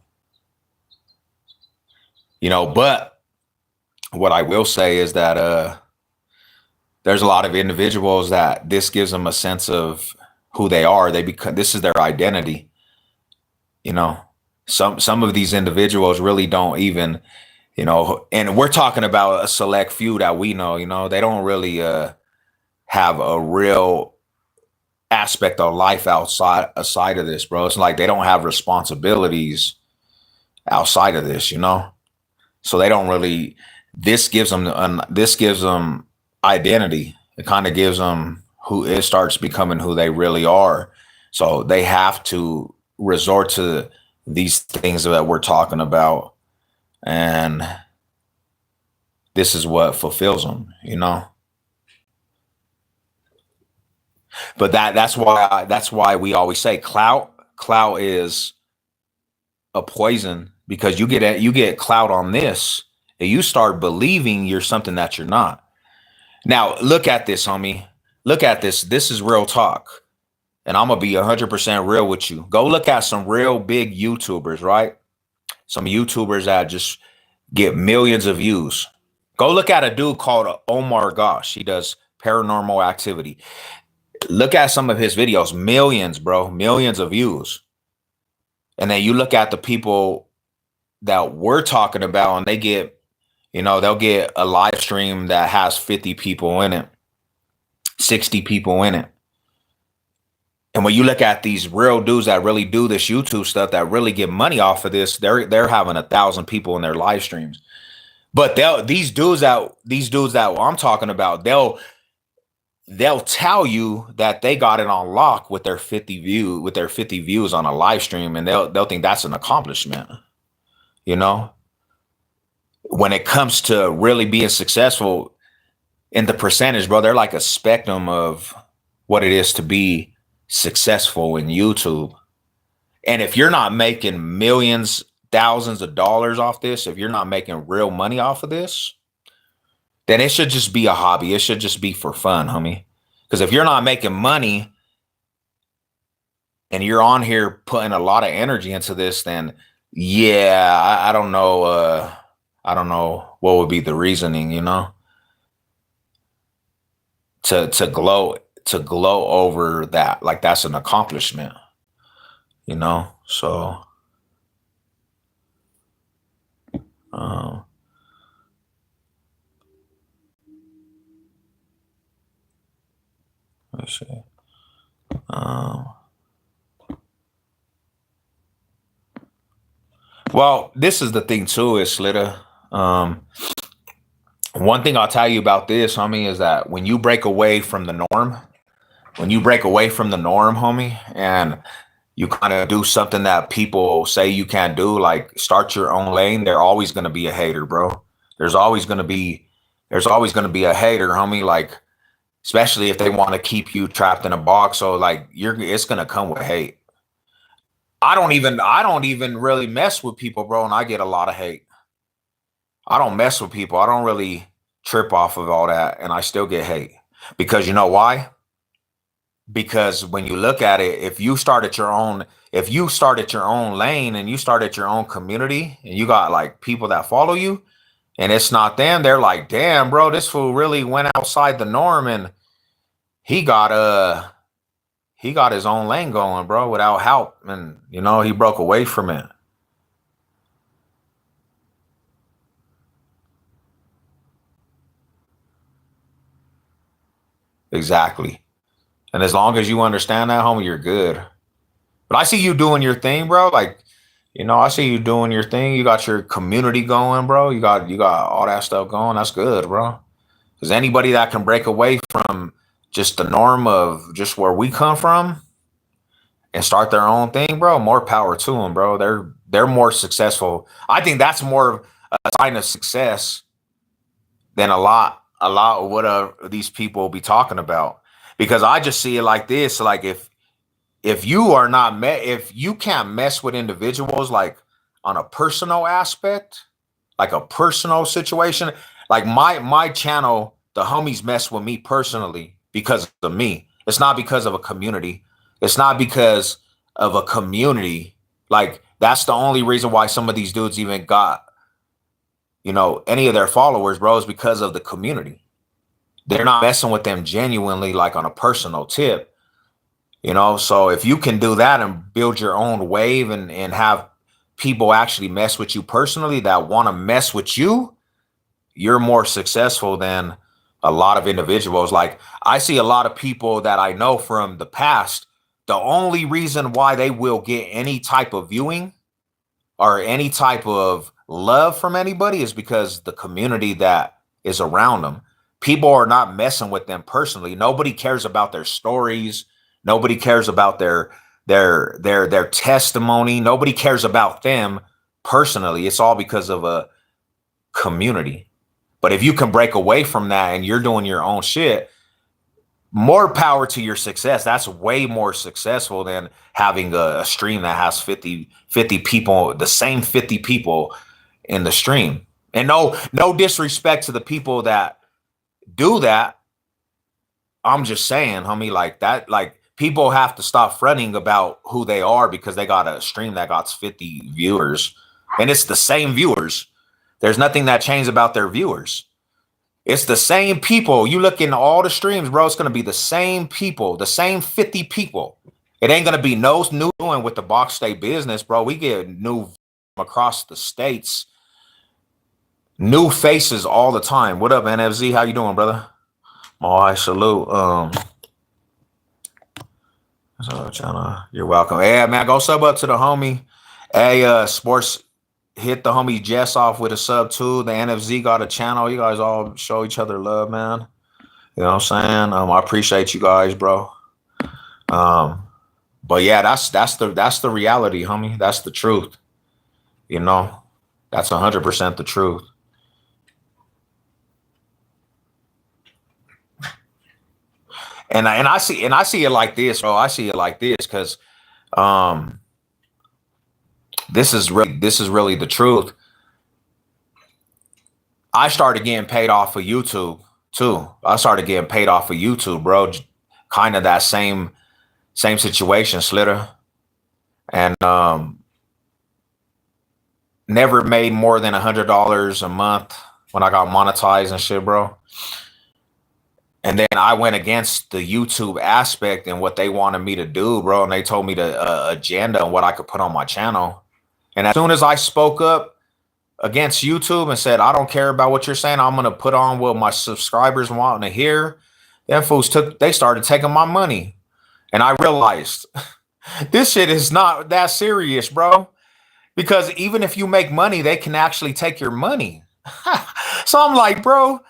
But what I will say is that there's a lot of individuals that this gives them a sense of who they are. They become, this is their identity. Some of these individuals really don't even, You know, and we're talking about a select few that we know, you know, they don't really have a real aspect of life outside aside of this, bro. It's like they don't have responsibilities outside of this, you know. So they don't really. This gives them identity. It kind of gives them who it starts becoming who they really are. So they have to resort to these things that we're talking about, and this is what fulfills them, you know. But that's why we always say clout is a poison, because you get clout on this and you start believing you're something that you're not. Now look at this, homie. Look at this. This is real talk. And I'm gonna be 100% real with you. Go look at some real big YouTubers, right? Some YouTubers that just get millions of views. Go look at a dude called Omar Gosh. He does paranormal activity. Look at some of his videos, millions, bro, millions of views. And then you look at the people that we're talking about, and they get, you know, they'll get a live stream that has 50 people in it, 60 people in it. And when you look at these real dudes that really do this YouTube stuff, that really get money off of this, they're having 1,000 people in their live streams. But these dudes that I'm talking about, they'll tell you that they got it on lock with their 50 views on a live stream, and they'll think that's an accomplishment. You know, when it comes to really being successful in the percentage, bro, they're like a spectrum of what it is to be successful in YouTube. And if you're not making millions, thousands of dollars off this, if you're not making real money off of this, then it should just be a hobby. It should just be for fun, homie. Because if you're not making money and you're on here putting a lot of energy into this, then yeah, I don't know. I don't know what would be the reasoning, you know, to glow over that. Like that's an accomplishment, you know. So let's see. Well, this is the thing too, is Slitta. One thing I'll tell you about this, homie, is that when you break away from the norm, homie, and you kind of do something that people say you can't do, like start your own lane, there always gonna be a hater, bro. There's always gonna be a hater, homie. Like, especially if they want to keep you trapped in a box. So like it's gonna come with hate. I don't even really mess with people, bro, and I get a lot of hate. I don't mess with people. I don't really trip off of all that, and I still get hate. Because you know why? Because when you look at it, if you started your own lane and you started your own community and you got like people that follow you, and it's not them, they're like, damn, bro, this fool really went outside the norm and he got his own lane going, bro, without help. And, you know, he broke away from it. Exactly. And as long as you understand that, homie, you're good. But I see you doing your thing, bro. Like, you know, I see you doing your thing. You got your community going, bro. You got all that stuff going. That's good, bro. Because anybody that can break away from just the norm of just where we come from and start their own thing, bro, more power to them, bro. They're more successful. I think that's more of a sign of success than a lot of what these people be talking about. Because I just see it like this: like if you are not if you can't mess with individuals like on a personal aspect, like a personal situation, like my channel, the homies mess with me personally because of me. It's not because of a community. It's not because of a community. Like that's the only reason why some of these dudes even got, you know, any of their followers, bro, is because of the community. They're not messing with them genuinely, like on a personal tip, you know. So if you can do that and build your own wave and have people actually mess with you personally, that want to mess with you, you're more successful than a lot of individuals. Like, I see a lot of people that I know from the past, the only reason why they will get any type of viewing or any type of love from anybody is because the community that is around them. People are not messing with them personally. Nobody cares about their stories. Nobody cares about their testimony. Nobody cares about them personally. It's all because of a community. But if you can break away from that and you're doing your own shit, more power to your success. That's way more successful than having a stream that has 50 people, the same 50 people in the stream. And no disrespect to the people that do that. I'm just saying, homie, like that, like people have to stop fronting about who they are because they got a stream that got 50 viewers and it's the same viewers. There's nothing that changed about their viewers. It's the same people. You look into all the streams, bro. It's going to be the same people, the same 50 people. It ain't going to be no new doing with the Box State business, bro. We get new across the states, new faces all the time. What up, NFZ? How you doing, brother? Oh, I salute. So channel, you're welcome. Hey, man, go sub up to the homie. Hey, sports. Hit the homie Jess off with a sub too. The NFZ got a channel. You guys all show each other love, man. You know what I'm saying? I appreciate you guys, bro. But yeah, that's the reality, homie. That's the truth. You know, that's 100% the truth. And I see it like this, bro. I see it like this because this is really the truth. I started getting paid off of YouTube too. I started getting paid off of YouTube, bro. Kind of that same situation, Slitter. And never made more than $100 a month when I got monetized and shit, bro. And then I went against the YouTube aspect and what they wanted me to do, bro. And they told me the agenda and what I could put on my channel. And as soon as I spoke up against YouTube and said, I don't care about what you're saying, I'm going to put on what my subscribers want to hear, them fools they started taking my money. And I realized this shit is not that serious, bro. Because even if you make money, they can actually take your money. So I'm like, bro,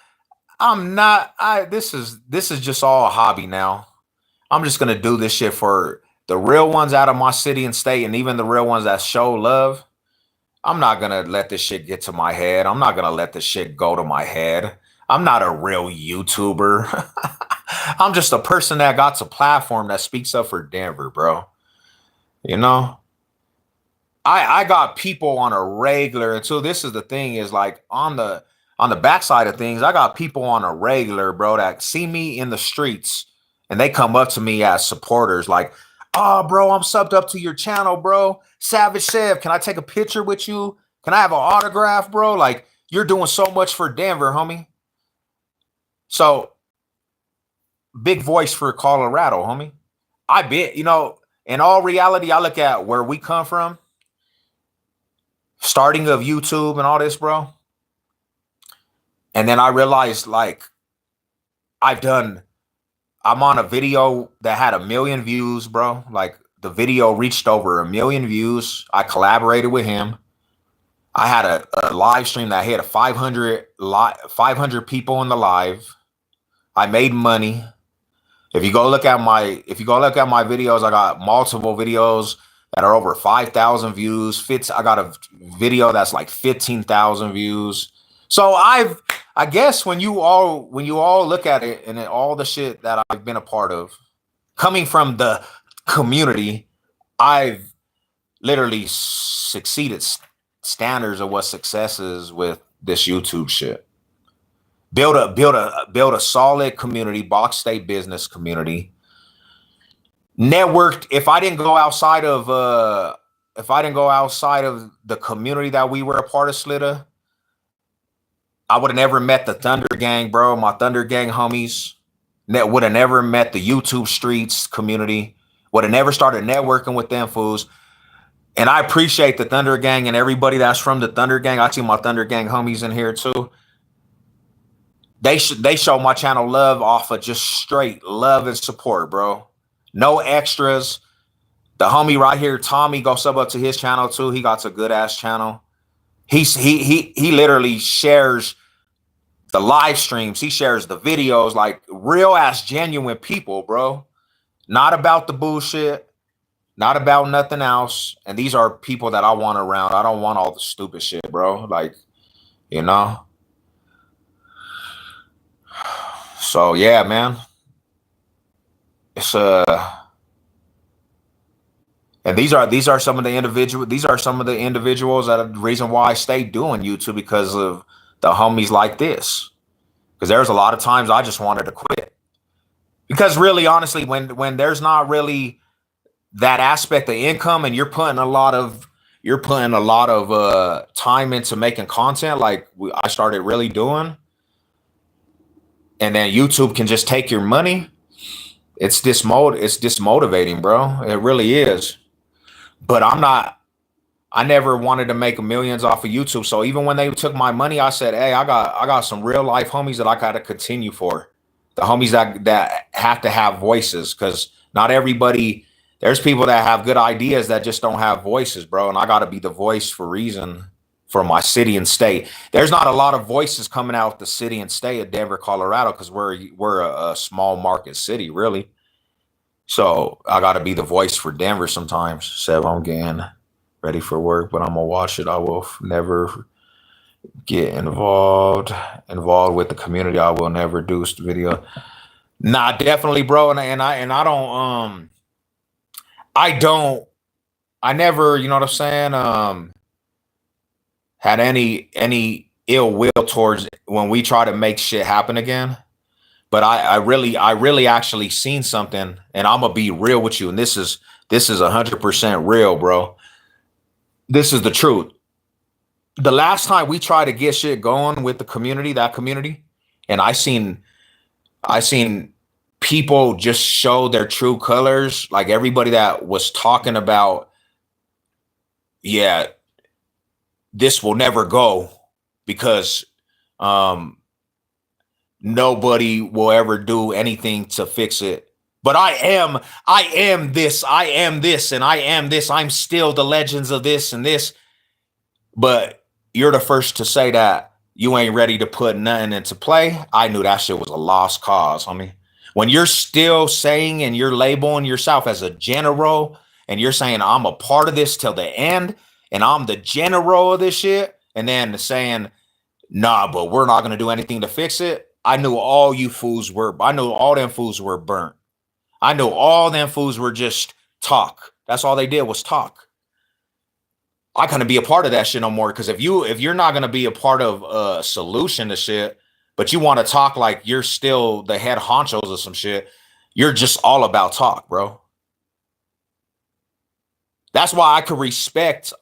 this is just all a hobby now. I'm just going to do this shit for the real ones out of my city and state, and even the real ones that show love. I'm not going to let this shit get to my head. I'm not going to let this shit go to my head. I'm not a real YouTuber. I'm just a person that got a platform that speaks up for Denver, bro. You know? I got people on a regular, and so this is the thing, is like on the backside of things, I got people on a regular, bro, that see me in the streets and they come up to me as supporters like, oh, bro, I'm subbed up to your channel, bro. Savage Sev, can I take a picture with you? Can I have an autograph, bro? Like, you're doing so much for Denver, homie. So, big voice for Colorado, homie. I bet, you know, in all reality, I look at where we come from, starting of YouTube and all this, bro. And then I realized, like, I'm on a video that had 1 million views, bro. Like, the video reached over 1 million views. I collaborated with him. I had a live stream that hit 500 people in the live. I made money. If you go look at my videos, I got multiple videos that are over 5,000 views. I got a video that's like 15,000 views. So I guess when you all look at it and all the shit that I've been a part of, coming from the community, I've literally succeeded standards of what success is with this YouTube shit. Build a solid community, Box State business community. Networked. If I didn't go outside of the community that we were a part of, Slitta, I would have never met the Thunder Gang, bro. My Thunder Gang homies. Would have never met the YouTube streets community. Would have never started networking with them fools. And I appreciate the Thunder Gang and everybody that's from the Thunder Gang. I see my Thunder Gang homies in here too. They show my channel love off of just straight love and support, bro. No extras. The homie right here, Tommy, go sub up to his channel too. He got a good ass channel. He literally shares the live streams. He shares the videos, like real ass genuine people, bro. Not about the bullshit, not about nothing else. And these are people that I want around. I don't want all the stupid shit, bro. Like, you know. So yeah, man. It's and these are some of the individuals that are the reason why I stay doing YouTube, because of the homies like this. Because there's a lot of times I just wanted to quit. Because really, honestly, when there's not really that aspect of income and you're putting a lot of time into making content like I started really doing, and then YouTube can just take your money, it's dismotivating, bro. It really is. But I never wanted to make millions off of YouTube. So even when they took my money, I said, hey, I got some real life homies that I got to continue for. The homies that have to have voices, because not everybody, there's people that have good ideas that just don't have voices, bro. And I got to be the voice for reason for my city and state. There's not a lot of voices coming out the city and state of Denver, Colorado, because we're a small market city, really. So I got to be the voice for Denver sometimes. Seb, I'm getting ready for work, but I'm gonna watch it. I will never get involved with the community. I will never do the video. Nah, definitely, bro. And I never, you know what I'm saying? Had any ill will towards when we try to make shit happen again. But I really actually seen something, and I'm gonna be real with you. And this is 100% real, bro. This is the truth. The last time we tried to get shit going with the community, and I seen people just show their true colors. Like everybody that was talking about, yeah, this will never go because nobody will ever do anything to fix it. But I am this, and I am this. I'm still the legends of this and this. But you're the first to say that you ain't ready to put nothing into play. I knew that shit was a lost cause. I mean, when you're still saying and you're labeling yourself as a general and you're saying I'm a part of this till the end and I'm the general of this shit, and then saying, nah, but we're not going to do anything to fix it. I knew all them fools were burnt. I know all them fools were just talk. That's all they did was talk. I couldn't be a part of that shit no more. Because if you're not going to be a part of a solution to shit, but you want to talk like you're still the head honchos of some shit, you're just all about talk, bro. That's why I could respect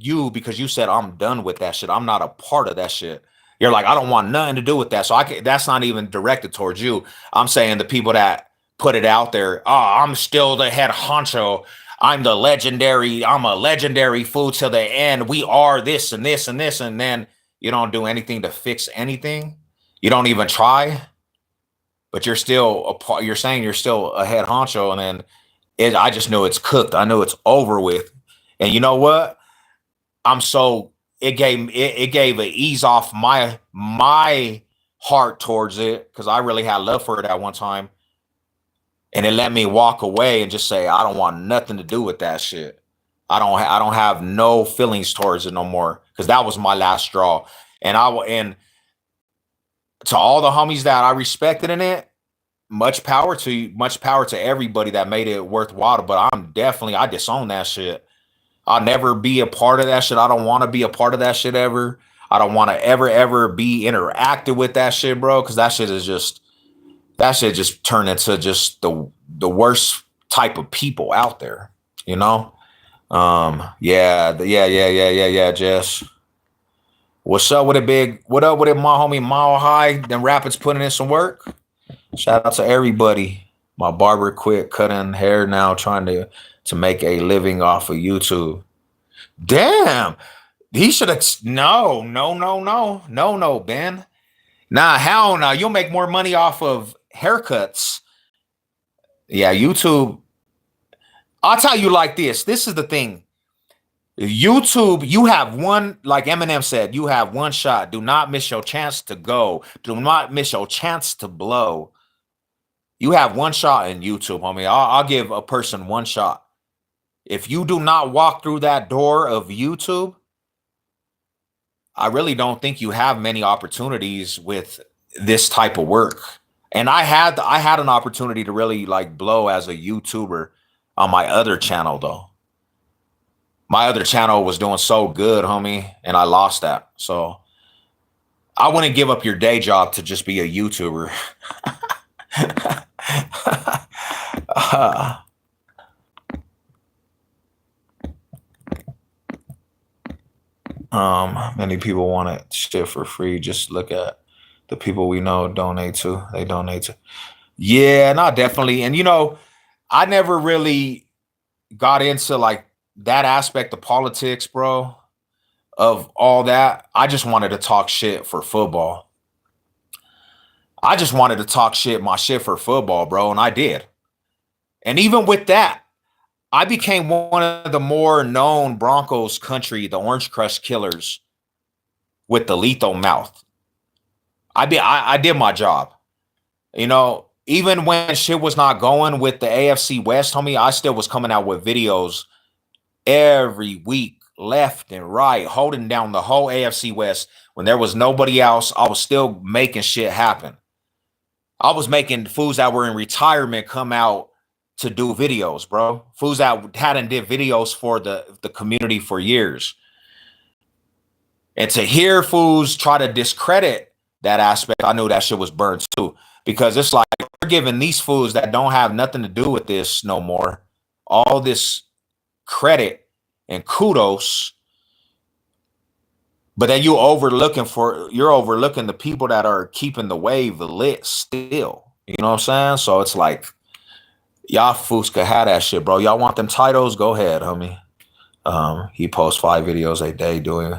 you, because you said I'm done with that shit. I'm not a part of that shit. You're like, I don't want nothing to do with that. So that's not even directed towards you. I'm saying the people that put it out there, oh, I'm still the head honcho. I'm a legendary fool till the end. We are this and this and this. And then you don't do anything to fix anything. You don't even try, but you're saying you're still a head honcho. And then I just know it's cooked. I know it's over with. And you know what? It gave an ease off my heart towards it, because I really had love for it at one time. And it let me walk away and just say, I don't want nothing to do with that shit. I don't have no feelings towards it no more, because that was my last straw. And to all the homies that I respected in it, much power to everybody that made it worthwhile. But I disown that shit. I'll never be a part of that shit. I don't want to be a part of that shit ever. I don't want to ever be interactive with that shit, bro. Because that shit just turned into just the worst type of people out there, you know? Yeah, Jess. What's up with it, big? What up with it, my homie Mile High? Them Rapids putting in some work. Shout out to everybody. My barber quit cutting hair now, trying to to make a living off of YouTube. Damn. He should have. No, no, no, no, no, no, Ben. Nah, hell no. You'll make more money off of haircuts. Yeah, YouTube. I'll tell you like this. This is the thing. YouTube, you have one, like Eminem said, you have one shot. Do not miss your chance to go. Do not miss your chance to blow. You have one shot in YouTube, homie. I'll give a person one shot. If you do not walk through that door of YouTube, I really don't think you have many opportunities with this type of work. And I had an opportunity to really like blow as a YouTuber on my other channel though. My other channel was doing so good, homie, and I lost that. So I wouldn't give up your day job to just be a YouTuber. Many people want it shit for free. Just look at the people we know donate to. They donate to. Yeah, not definitely. And you know, I never really got into like that aspect of politics, bro, of all that. I just wanted to talk shit for football. I just wanted to talk shit, my shit for football, bro, and I did. And even with that, I became one of the more known Broncos country, the Orange Crush Killers, with the lethal mouth. I did my job. You know, even when shit was not going with the AFC West, homie, I still was coming out with videos every week, left and right, holding down the whole AFC West. When there was nobody else, I was still making shit happen. I was making fools that were in retirement come out to do videos, bro. Fools that hadn't did videos for the community for years. And to hear fools try to discredit that aspect, I knew that shit was burned too. Because it's like, we're giving these fools that don't have nothing to do with this no more all this credit and kudos, but then you're overlooking the people that are keeping the wave lit still. You know what I'm saying? So it's like, y'all fools could have that shit, bro. Y'all want them titles? Go ahead, homie. He posts 5 videos a day doing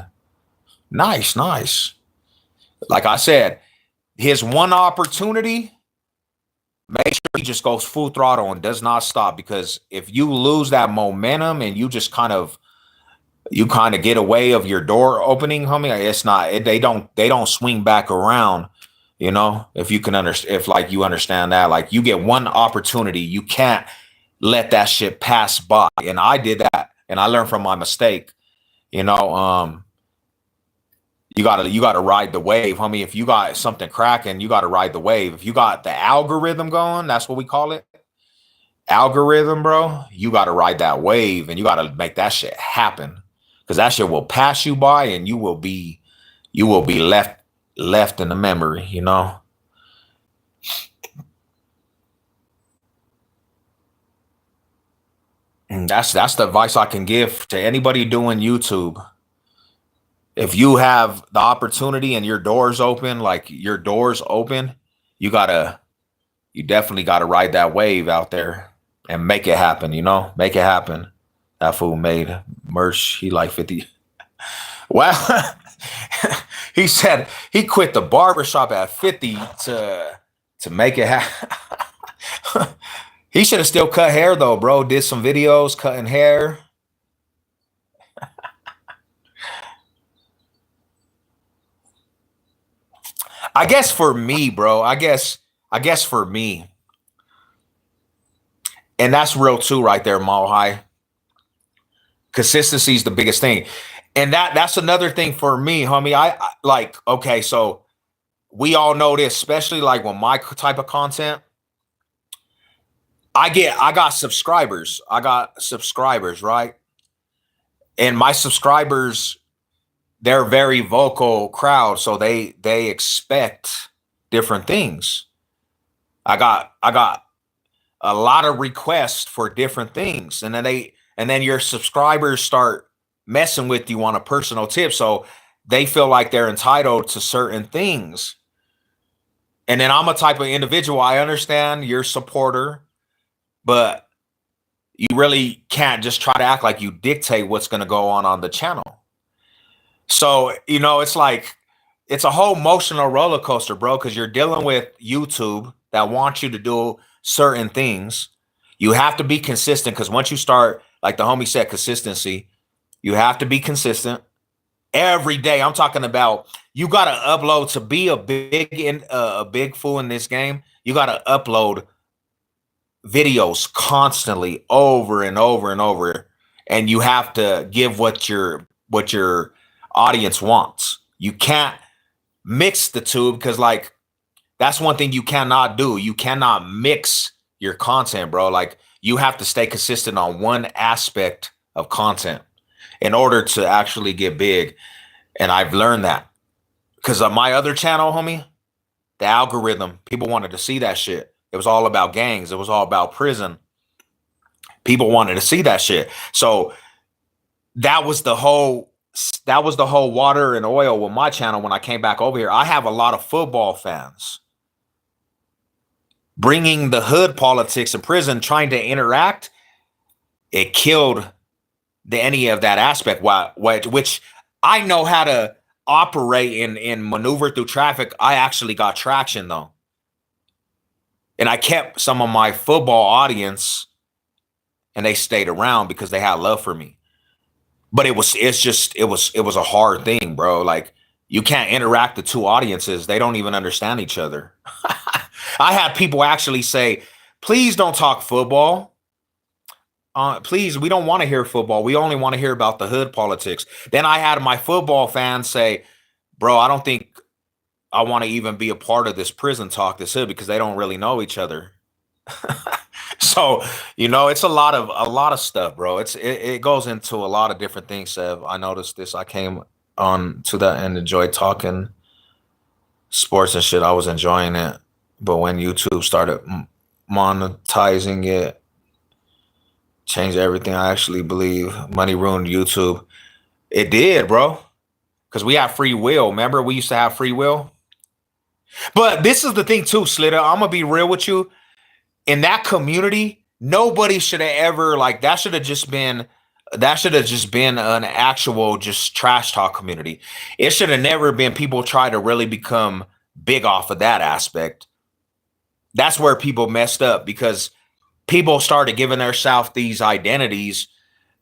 nice. Like I said, his one opportunity, make sure he just goes full throttle and does not stop, because if you lose that momentum and you just kind of get away of your door opening, homie, it's not, they don't swing back around, you know, if you can understand, if like you understand that, like you get one opportunity, you can't let that shit pass by. And I did that and I learned from my mistake, you know. You gotta ride the wave, homie. If you got something cracking, you gotta ride the wave. If you got the algorithm going, that's what we call it, algorithm, bro. You gotta ride that wave and you gotta make that shit happen, because that shit will pass you by and you will be left in the memory, you know. And that's the advice I can give to anybody doing YouTube. If you have the opportunity and your door's open, you definitely gotta ride that wave out there and make it happen, you know, make it happen. That fool made merch. He like 50. Well, he said he quit the barbershop at 50 to make it happen. He should have still cut hair though, bro. Did some videos cutting hair. I guess for me, bro, I guess for me, and that's real too right there, Mohai. Consistency is the biggest thing. And that's another thing for me, homie. I like, okay, so we all know this, especially like with my type of content. I got subscribers. Right? And my subscribers, they're very vocal crowd, so they expect different things. I got a lot of requests for different things, and then your subscribers start messing with you on a personal tip, so they feel like they're entitled to certain things. And then I'm a type of individual, I understand you're a supporter, but you really can't just try to act like you dictate what's going to go on the channel. So, it's like, it's a whole emotional roller coaster, bro, because you're dealing with YouTube that wants you to do certain things. You have to be consistent, because once you start, like the homie said, consistency, you have to be consistent every day. I'm talking about, you got to upload to be a big fool in this game. You got to upload videos constantly over and over and over, and you have to give what your audience wants. You can't mix the two, because like, that's one thing you cannot do. You cannot mix your content, bro. Like, you have to stay consistent on one aspect of content in order to actually get big. And I've learned that, because of my other channel, homie, the algorithm, people wanted to see that shit. It was all about gangs. It was all about prison. People wanted to see that shit. So that was the whole water and oil with my channel. When I came back over here, I have a lot of football fans. Bringing the hood politics in prison, trying to interact, it killed any of that aspect. Which I know how to operate and maneuver through traffic. I actually got traction though. And I kept some of my football audience, and they stayed around because they had love for me. But it was a hard thing, bro. Like, you can't interact the two audiences. They don't even understand each other. I had people actually say, please don't talk football. Please, we don't want to hear football. We only want to hear about the hood politics. Then I had my football fans say, bro, I don't think I want to even be a part of this prison talk, this hood, because they don't really know each other. So, it's a lot of stuff, bro. It goes into a lot of different things, Sev. I noticed this. I came on to that and enjoyed talking sports and shit. I was enjoying it. But when YouTube started monetizing it, changed everything. I actually believe money ruined YouTube. It did, bro. Because we have free will. Remember, we used to have free will. But this is the thing too, Slitter. I'm gonna be real with you. In that community, nobody should have ever, like, that should have just been an actual just trash talk community. It should have never been people try to really become big off of that aspect. That's where people messed up, because people started giving themselves these identities,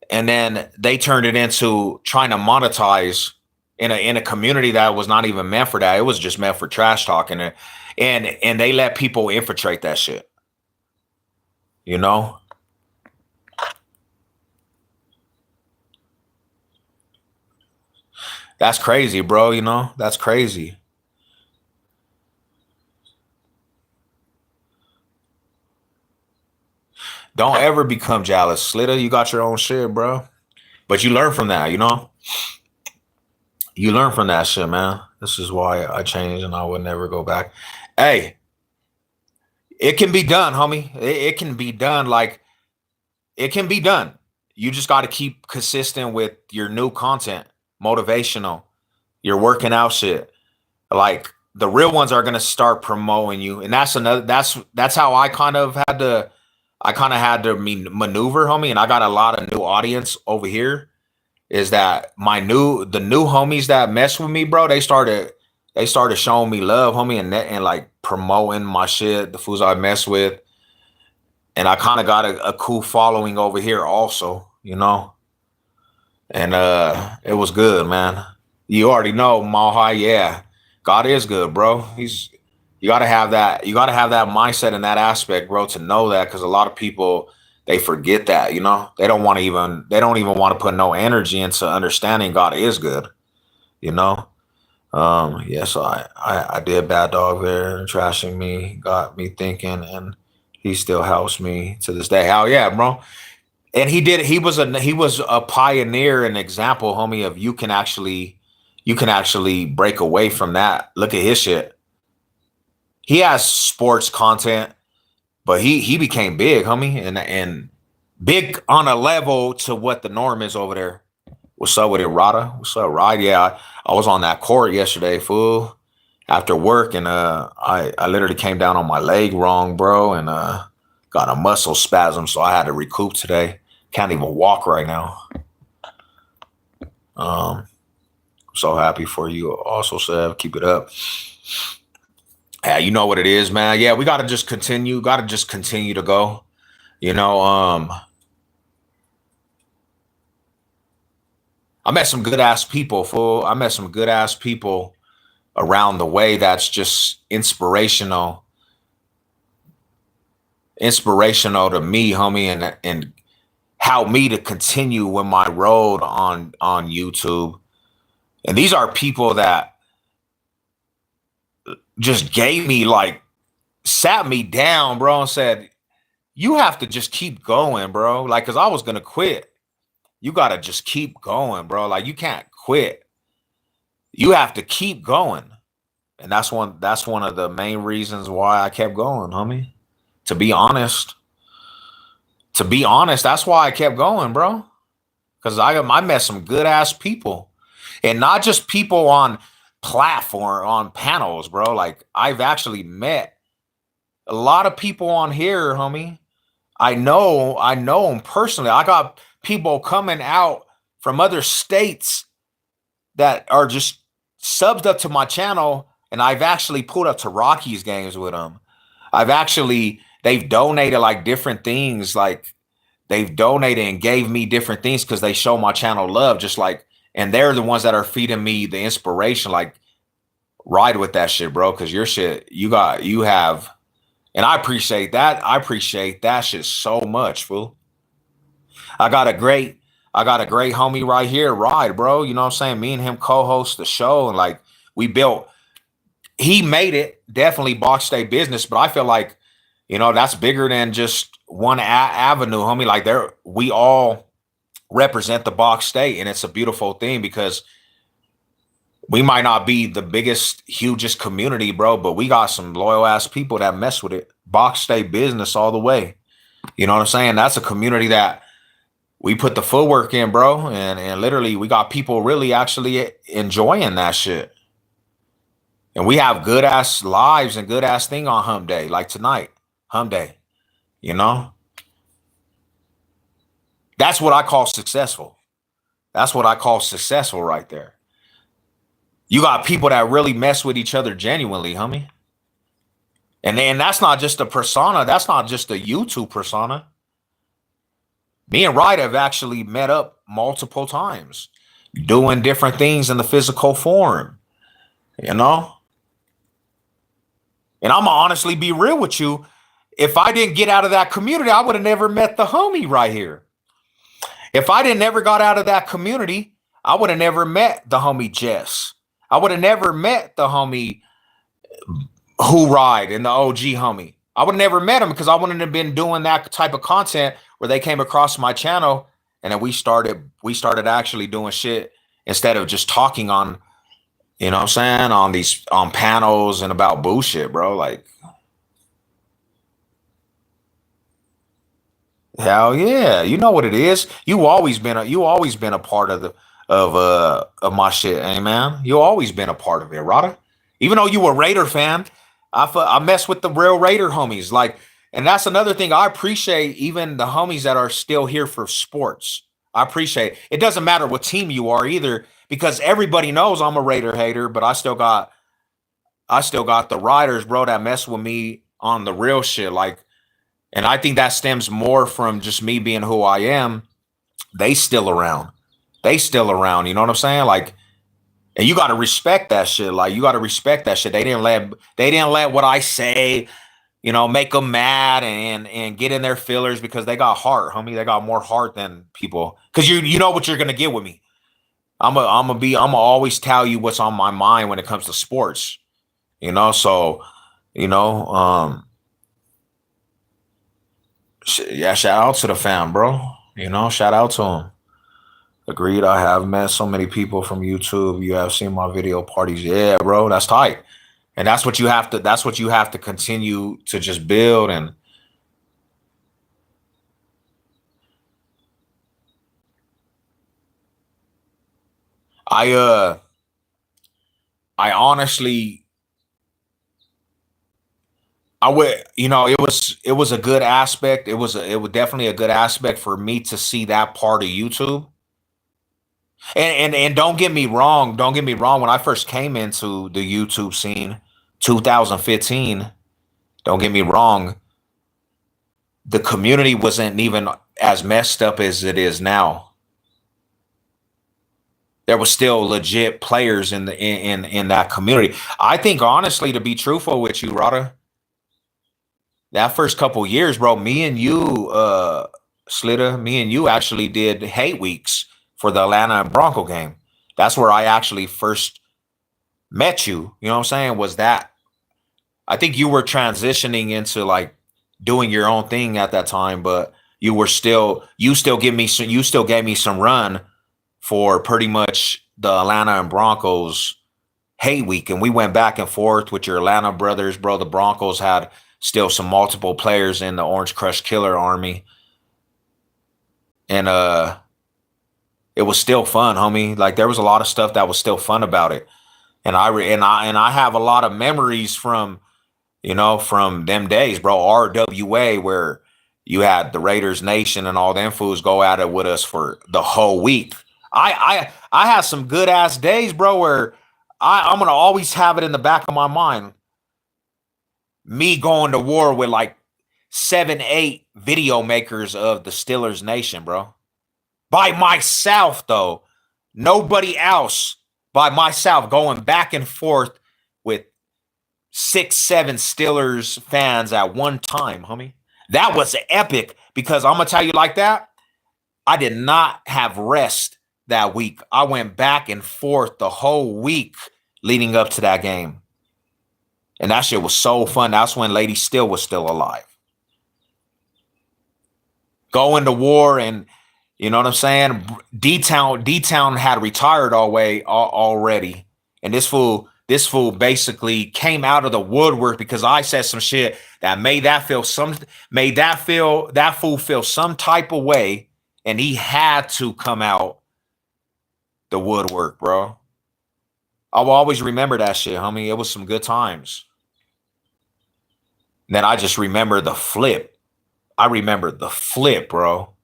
and then they turned it into trying to monetize in a community that was not even meant for that. It was just meant for trash talking, and they let people infiltrate that shit. That's crazy, bro. That's crazy. Don't ever become jealous, Slitter. You got your own shit, bro. But you learn from that, You learn from that shit, man. This is why I changed, and I would never go back. Hey, it can be done, homie. It can be done. Like, it can be done. You just got to keep consistent with your new content, motivational, your working out shit. Like, the real ones are gonna start promoting you, and that's how I kind of had to maneuver, homie. And I got a lot of new audience over here. Is that the new homies that mess with me, bro? They started showing me love, homie, and like promoting my shit, the fools I mess with. And I kind of got a cool following over here also, And it was good, man. You already know, Mahai, yeah. God is good, bro. You gotta have that mindset in that aspect, bro, to know that, because a lot of people, they forget that, they don't even want to put no energy into understanding God is good, Yeah, so I did bad dog there, trashing me, got me thinking, and he still helps me to this day. Hell yeah, bro. And he was a pioneer and example, homie, of you can actually break away from that. Look at his shit. He has sports content, but he became big, homie, and big on a level to what the norm is over there. What's up with it, Rada? What's up, Rod? Yeah, I was on that court yesterday, fool, after work, and I literally came down on my leg wrong, bro, and Got a muscle spasm, so I had to recoup today. Can't even walk right now. So happy for you. Also, Sev, keep it up. Yeah, you know what it is, man. Yeah, we gotta just continue. Gotta just continue to go. You know, I met some good ass people, fool. I met some good ass people around the way that's just inspirational to me, homie, and help me to continue with my road on YouTube. And these are people that just gave me, like, sat me down, bro, and said, you have to just keep going, bro. Like, cause I was gonna quit. You gotta just keep going, bro. Like, you can't quit. You have to keep going. And that's one of the main reasons why I kept going, homie. To be honest. To be honest, that's why I kept going, bro. Cause I met some good ass people. And not just people on platform, on panels, bro. Like, I've actually met a lot of people on here, homie. I know them personally. I got people coming out from other states that are just subbed up to my channel, and I've actually pulled up to Rockies games with them. They've donated like different things, like they've donated and gave me different things because they show my channel love, just like, and they're the ones that are feeding me the inspiration. Like, ride with that shit, bro, because your shit, you have, and I appreciate that. I appreciate that shit so much, fool. I got a great, I got a great homie right here, Ride, bro. You know what I'm saying? Me and him co-host the show, and like we built. He made it definitely Box State business, but I feel like, that's bigger than just one avenue, homie. Like, we all represent the Box State, and it's a beautiful thing because we might not be the biggest, hugest community, bro, but we got some loyal ass people that mess with it. Box State business all the way. You know what I'm saying? That's a community that we put the footwork in, bro, and literally we got people really actually enjoying that shit. And we have good ass lives and good ass thing on Hump Day, like tonight, Hump Day. You know, that's what I call successful. That's what I call successful right there. You got people that really mess with each other genuinely, homie. And then that's not just a persona. That's not just a YouTube persona. Me and Ryder have actually met up multiple times, doing different things in the physical form, you know? And I'm gonna honestly be real with you. If I didn't get out of that community, I would have never met the homie right here. If I didn't ever got out of that community, I would have never met the homie Jess. I would have never met the homie Who Ride and the OG homie. I would have never met him because I wouldn't have been doing that type of content where they came across my channel, and then we started actually doing shit instead of just talking on, you know what I'm saying, on panels and about bullshit, bro. Like, hell yeah, you know what it is. You always been a part of of my shit, hey man. You always been a part of it, Rada. Even though you a Raider fan, I mess with the real Raider homies. Like, and that's another thing I appreciate. Even the homies that are still here for sports, I appreciate. It doesn't matter what team you are either, because everybody knows I'm a Raider hater, but I still got the riders, bro, that mess with me on the real shit. Like, and I think that stems more from just me being who I am. They still around. They still around. You know what I'm saying? Like, and you got to respect that shit. Like, you got to respect that shit. They didn't let what I say, make them mad and get in their feelers, because they got heart, homie. They got more heart than people. Because you know what you're gonna get with me. I'm gonna always tell you what's on my mind when it comes to sports. So, you know, yeah, shout out to the fam, bro. Shout out to him. Agreed. I have met so many people from YouTube. You have seen my video parties. Yeah, bro, that's tight. And that's what you have to continue to just build. And I I honestly I would, it was a good aspect. It was definitely a good aspect for me to see that part of YouTube. And don't get me wrong, don't get me wrong. When I first came into the YouTube scene, 2015, don't get me wrong, the community wasn't even as messed up as it is now. There was still legit players in that community. I think honestly, to be truthful with you, Rada, that first couple years, bro, me and you, Slitta, me and you actually did hate weeks for the Atlanta Bronco game. That's where I actually first met you. You know what I'm saying? Was that I think you were transitioning into like doing your own thing at that time, but you still gave me some run for pretty much the Atlanta and Broncos hate week. And we went back and forth with your Atlanta brothers, bro. The Broncos had still some multiple players in the Orange Crush Killer Army. And it was still fun, homie. Like there was a lot of stuff that was still fun about it. And I have a lot of memories from from them days, bro. RWA, where you had the Raiders Nation and all them fools go at it with us for the whole week. I had some good ass days, bro, where I'm gonna always have it in the back of my mind. Me going to war with like 7, 8 video makers of the Steelers Nation, bro. By myself, though. Nobody else. By myself, going back and forth with 6, 7 Steelers fans at one time, homie. That was epic because I'm gonna tell you like that. I did not have rest that week. I went back and forth the whole week leading up to that game. And that shit was so fun. That's when Lady Still was still alive. Going to war, and you know what I'm saying? D-Town had retired already. And this fool basically came out of the woodwork because I said some shit that made that fool feel some type of way, and he had to come out the woodwork, bro. I will always remember that shit, homie. It was some good times. And then I just remember the flip. I remember the flip, bro.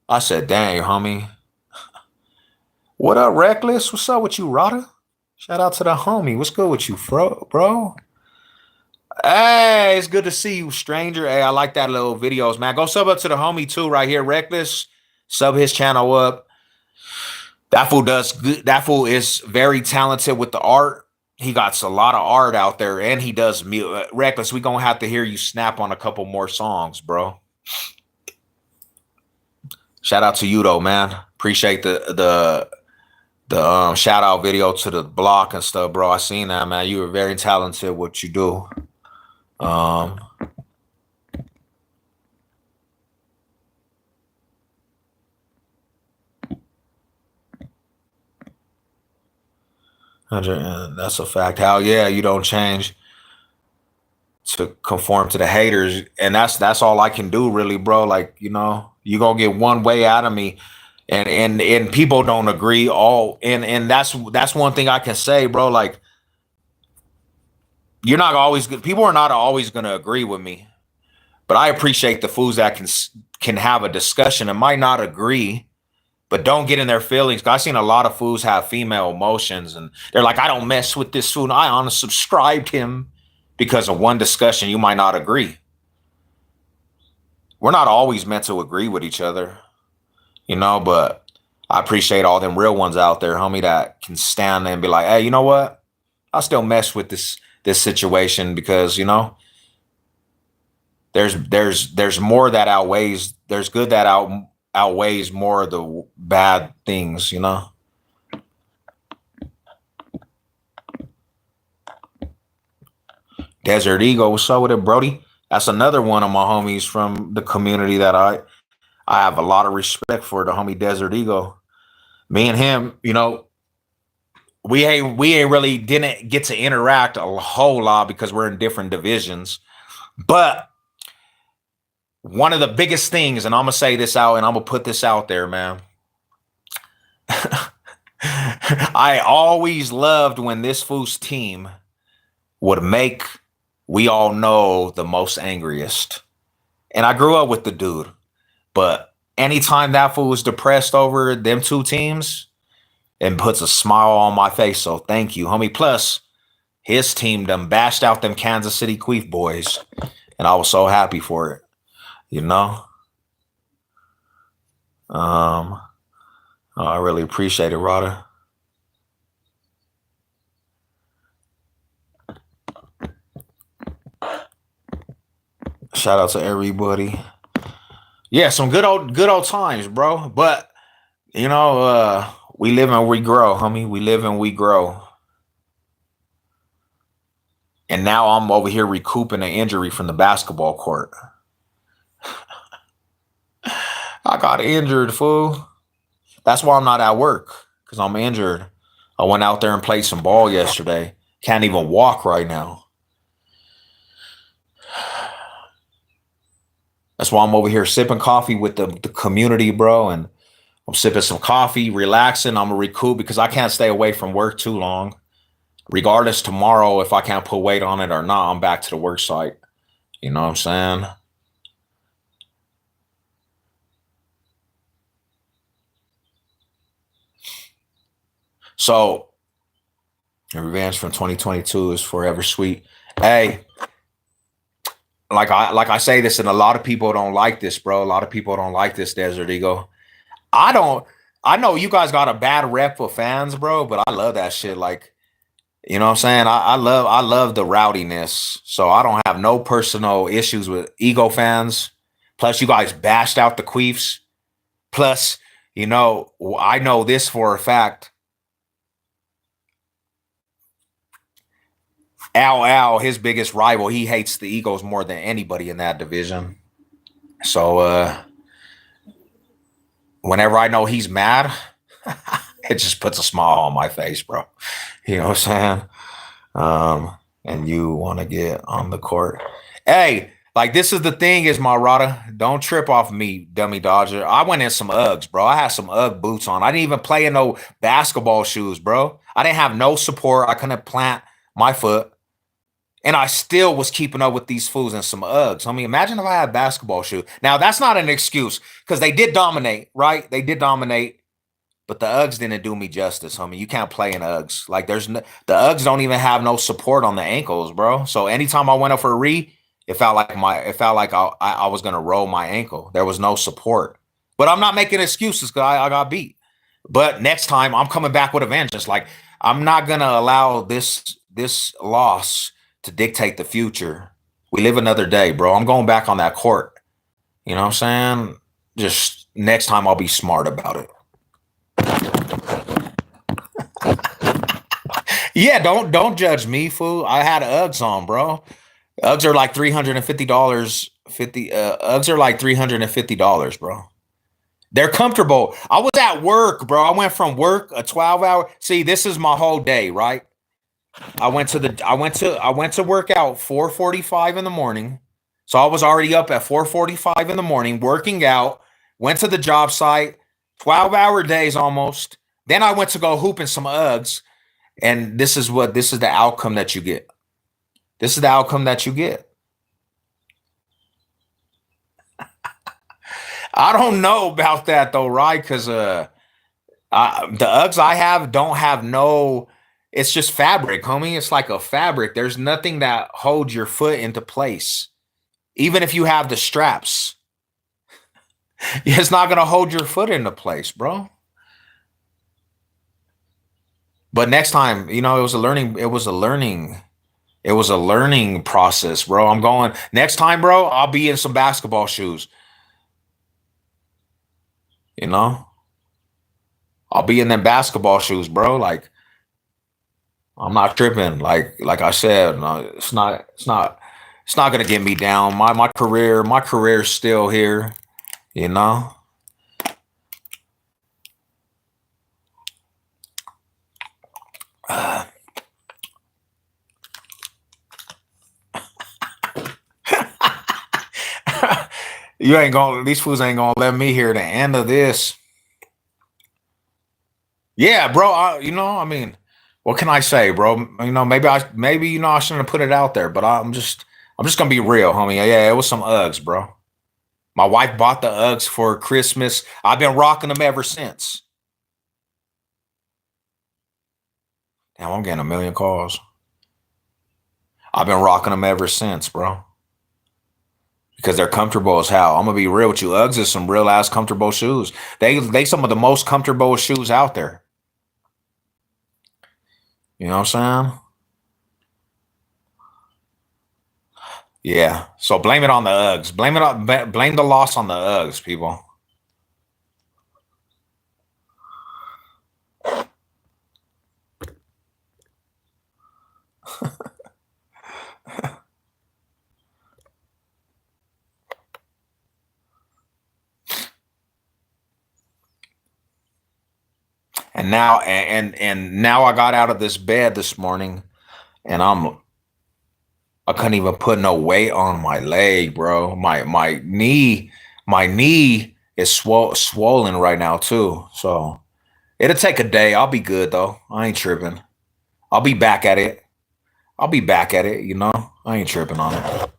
I said, dang, homie. What up, Reckless? What's up with you, Rada? Shout out to the homie. What's good with you, bro? Hey, it's good to see you, stranger. Hey, I like that little videos, man. Go sub up to the homie too, right here, Reckless. Sub his channel up. That fool does good. That fool is very talented with the art. He got a lot of art out there, and he does Reckless. We gonna have to hear you snap on a couple more songs, bro. Shout out to you though, man. Appreciate the shout out video to the block and stuff, bro. I seen that, man. You were very talented at what you do. That's a fact. Hell yeah, you don't change to conform to the haters, and that's all I can do, really, bro. Like you gonna get one way out of me, and people don't agree. And that's one thing I can say, bro. Like you're not always good. People are not always gonna agree with me, but I appreciate the fools that can have a discussion and might not agree. But don't get in their feelings. I've seen a lot of fools have female emotions, and they're like, I don't mess with this fool. I unsubscribed him because of one discussion. You might not agree. We're not always meant to agree with each other, but I appreciate all them real ones out there, homie, that can stand there and be like, hey, you know what? I'll still mess with this situation because, there's more that outweighs, there's good that outweighs more of the bad things, Desert Eagle, what's up with it, Brody? That's another one of my homies from the community that I have a lot of respect for, the homie Desert Eagle. Me and him, we ain't really didn't get to interact a whole lot because we're in different divisions. But one of the biggest things, and I'm gonna say this out, and I'm gonna put this out there, man. I always loved when this fool's team would make we all know the most angriest. And I grew up with the dude, but anytime that fool was depressed over them two teams, it puts a smile on my face. So thank you, homie. Plus, his team done bashed out them Kansas City Queef boys, and I was so happy for it. You know, um, I really appreciate it, Rada. Shout out to everybody. Yeah, some good old times, bro. But we live and we grow, homie. We live and we grow. And now I'm over here recouping an injury from the basketball court. I got injured, fool. That's why I'm not at work, because I'm injured. I went out there and played some ball yesterday. Can't even walk right now. That's why I'm over here sipping coffee with the community, bro. And I'm sipping some coffee, relaxing. I'm going to recoup because I can't stay away from work too long. Regardless, tomorrow, if I can't put weight on it or not, I'm back to the work site. You know what I'm saying? So, revenge from 2022 is forever sweet. Hey, like I say this, and a lot of people don't like this, bro. A lot of people don't like this, Desert Eagle. I don't. I know you guys got a bad rep for fans, bro, but I love that shit. Like, you know what I'm saying? I love the rowdiness. So I don't have no personal issues with ego fans. Plus, you guys bashed out the queefs. Plus, I know this for a fact. Al, his biggest rival, he hates the Eagles more than anybody in that division. So whenever I know he's mad, it just puts a smile on my face, bro. You know what I'm saying? And you want to get on the court. Hey, like this is the thing is, my Rada, don't trip off me, dummy Dodger. I went in some Uggs, bro. I had some Ugg boots on. I didn't even play in no basketball shoes, bro. I didn't have no support. I couldn't plant my foot. And I still was keeping up with these fools in some Uggs. I mean, imagine if I had basketball shoes. Now, that's not an excuse because they did dominate, right? They did dominate. But the Uggs didn't do me justice, homie. You can't play in Uggs. Like the Uggs don't even have no support on the ankles, bro. So anytime I went up for a re, it felt like I was gonna roll my ankle. There was no support. But I'm not making excuses because I got beat. But next time I'm coming back with a vengeance. Like I'm not gonna allow this loss to dictate the future. We live another day, bro. I'm going back on that court. You know what I'm saying? Just next time I'll be smart about it. Yeah, don't judge me, fool. I had Uggs on, bro. Uggs are like $350. Uggs are like $350, bro. They're comfortable. I was at work, bro. I went from work a 12-hour. See, this is my whole day, right? I went to work out 4:45 in the morning. So I was already up at 4:45 in the morning working out, went to the job site, 12-hour days almost. Then I went to go hoop in some Uggs. And this is the outcome that you get. This is the outcome that you get. I don't know about that though, right? Because the Uggs I have don't have no. It's just fabric, homie. It's like a fabric. There's nothing that holds your foot into place. Even if you have the straps, it's not gonna hold your foot into place, bro. But next time, it was a learning. It was a learning process, bro. I'm going next time, bro. I'll be in some basketball shoes. You know, I'll be in them basketball shoes, bro. Like I'm not tripping. Like I said, no, it's not gonna get me down. My career's still here. You know. These fools ain't gonna let me hear the end of this. Yeah, bro. I mean, What can I say, bro? Maybe I shouldn't have put it out there, but I'm just gonna be real, homie. Yeah, it was some Uggs, bro. My wife bought the Uggs for Christmas. I've been rocking them ever since. Damn, I'm getting a million calls. I've been rocking them ever since, bro. Because they're comfortable as hell. I'm gonna be real with you. Uggs is some real ass comfortable shoes. They some of the most comfortable shoes out there. You know what I'm saying? Yeah. So blame it on the Uggs. Blame the loss on the Uggs, people. And now I got out of this bed this morning and I couldn't even put no weight on my leg, bro. My knee is swollen right now too. So it'll take a day. I'll be good though. I ain't tripping. I'll be back at it. I'll be back at it, you know. I ain't tripping on it.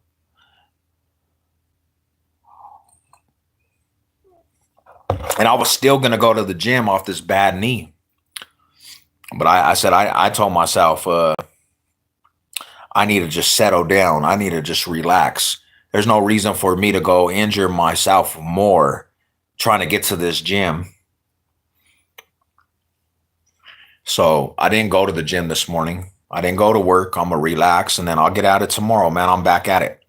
And I was still gonna go to the gym off this bad knee. But I told myself, I need to just settle down. I need to just relax. There's no reason for me to go injure myself more trying to get to this gym. So I didn't go to the gym this morning. I didn't go to work. I'm gonna relax and then I'll get at it tomorrow, man. I'm back at it.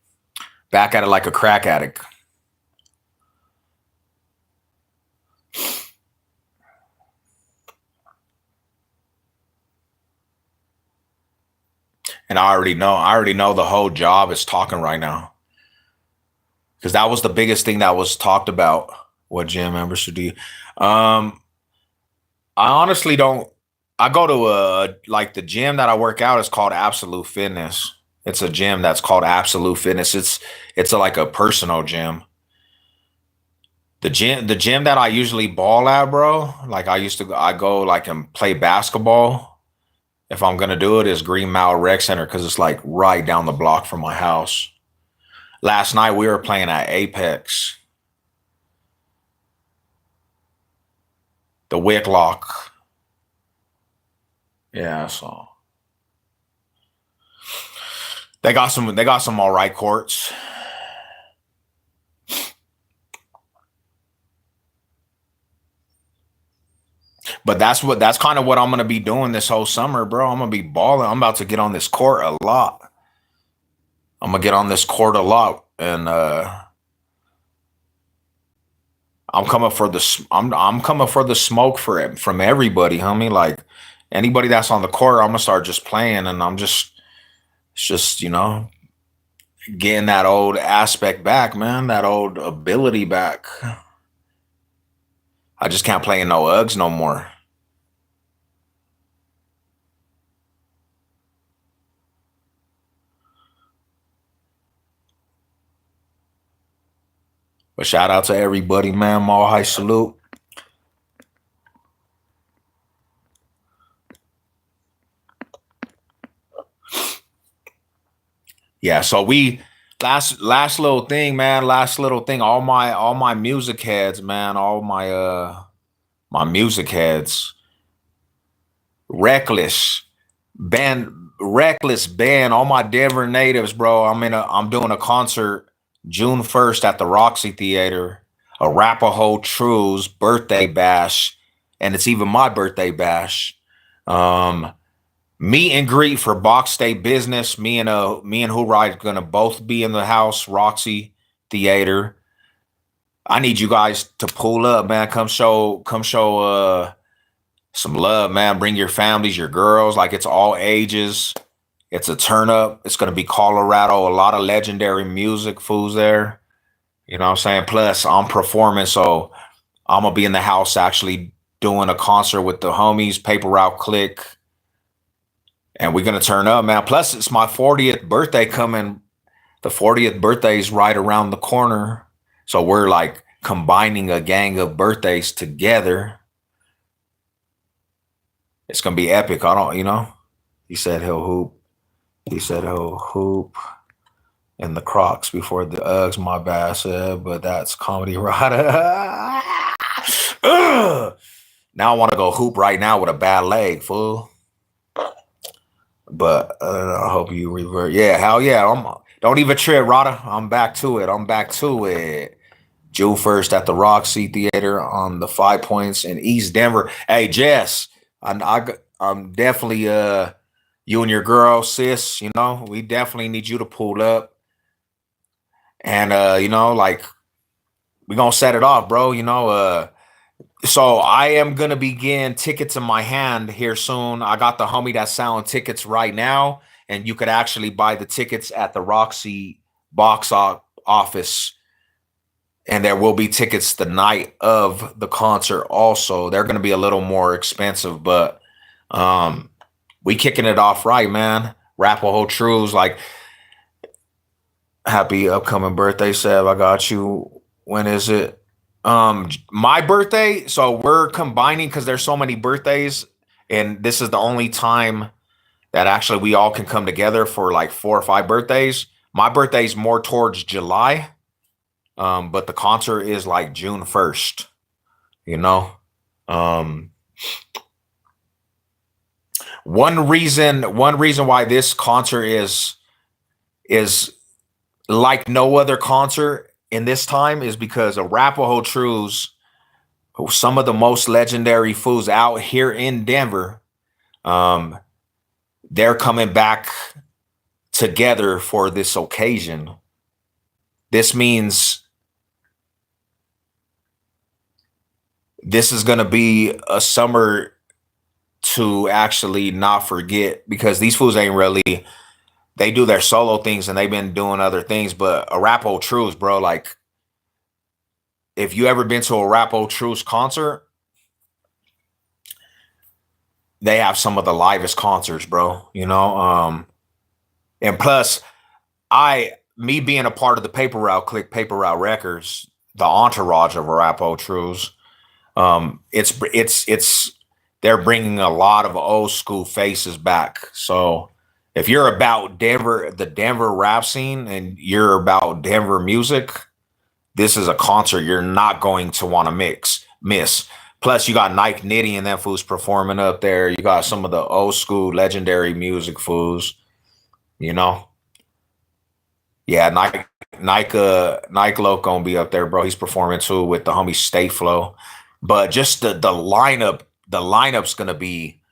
Back at it like a crack addict. And I already know the whole job is talking right now. Because that was the biggest thing that was talked about. What gym members should do. Um, I honestly don't. I go to like the gym that I work out is called Absolute Fitness. It's a gym that's called Absolute Fitness. It's like a personal gym. The gym that I usually ball at, bro. Like I go like and play basketball. If I'm gonna do it, is Green Mile Rec Center because it's like right down the block from my house. Last night we were playing at Apex, the Wicklock. Yeah, so they got some all right courts. But that's kind of what I'm gonna be doing this whole summer, bro. I'm gonna be balling. I'm about to get on this court a lot. I'm gonna get on this court a lot, and I'm coming for the smoke for it from everybody, homie. Like anybody that's on the court, I'm gonna start just playing, and it's just getting that old aspect back, man. That old ability back. I just can't play in no Uggs no more. But shout out to everybody, man. Mall High salute. Yeah, so we last little thing, man. Last little thing. All my music heads, man. All my music heads. Reckless band. All my Denver natives, bro. I'm doing a concert June 1st at the Roxy Theater. Arapaho True's birthday bash, and it's even my birthday bash. Um, Meet and greet for Box State Business. Me and Who Ride gonna both be in the house, Roxy Theater. I need you guys to pull up, man. Come show some love, man. Bring your families, your girls, like it's all ages. It's a turn up. It's gonna be Colorado, a lot of legendary music fools there. You know what I'm saying? Plus, I'm performing, so I'm gonna be in the house actually doing a concert with the homies, Paper Route Click. And we're gonna turn up, man. Plus, it's my 40th birthday coming. The 40th birthday is right around the corner. So we're like combining a gang of birthdays together. It's gonna be epic. I don't, you know. He said he'll hoop. He said he'll hoop in the Crocs before the Uggs. My bad, said, but that's comedy, right? Now I want to go hoop right now with a bad leg, fool. But I hope you revert. Yeah, hell yeah. Don't even trip, Rada. I'm back to it. I'm back to it. June 1st at the Roxy Theater on the 5 Points in East Denver. Hey, Jess, I'm definitely you and your girl, sis. You know, we definitely need you to pull up, and you know, like we gonna set it off, bro. You know, so I am gonna begin tickets in my hand here soon. I got the homie that's selling tickets right now, and you could actually buy the tickets at the Roxy office. And there will be tickets the night of the concert also. They're gonna be a little more expensive, but we kicking it off right, man. Rapaho Trues, like happy upcoming birthday, Seb. I got you. When is it? My birthday. So we're combining because there's so many birthdays, and this is the only time that actually we all can come together for like 4 or 5 birthdays. My birthday's more towards July, but the concert is like June 1st. You know, um, one reason why this concert is like no other concert in this time is because Arapaho Trues, some of the most legendary fools out here in Denver, um, they're coming back together for this occasion. This means this is going to be a summer to actually not forget, because these fools ain't really, they do their solo things and they've been doing other things, but Arapaho Trues, bro, like if you ever been to a Arapaho Trues concert, they have some of the livest concerts, bro. You know, and plus, me being a part of the Paper Route Click, Paper Route Records, the entourage of Arapaho Trues, it's they're bringing a lot of old school faces back. So if you're about Denver, the Denver rap scene, and you're about Denver music, this is a concert you're not going to want to miss. Plus, you got Nike Nitty and them fools performing up there. You got some of the old school legendary music fools. You know, yeah, Nike Loc gonna be up there, bro. He's performing too with the homie Stay Flow. But just the lineup's gonna be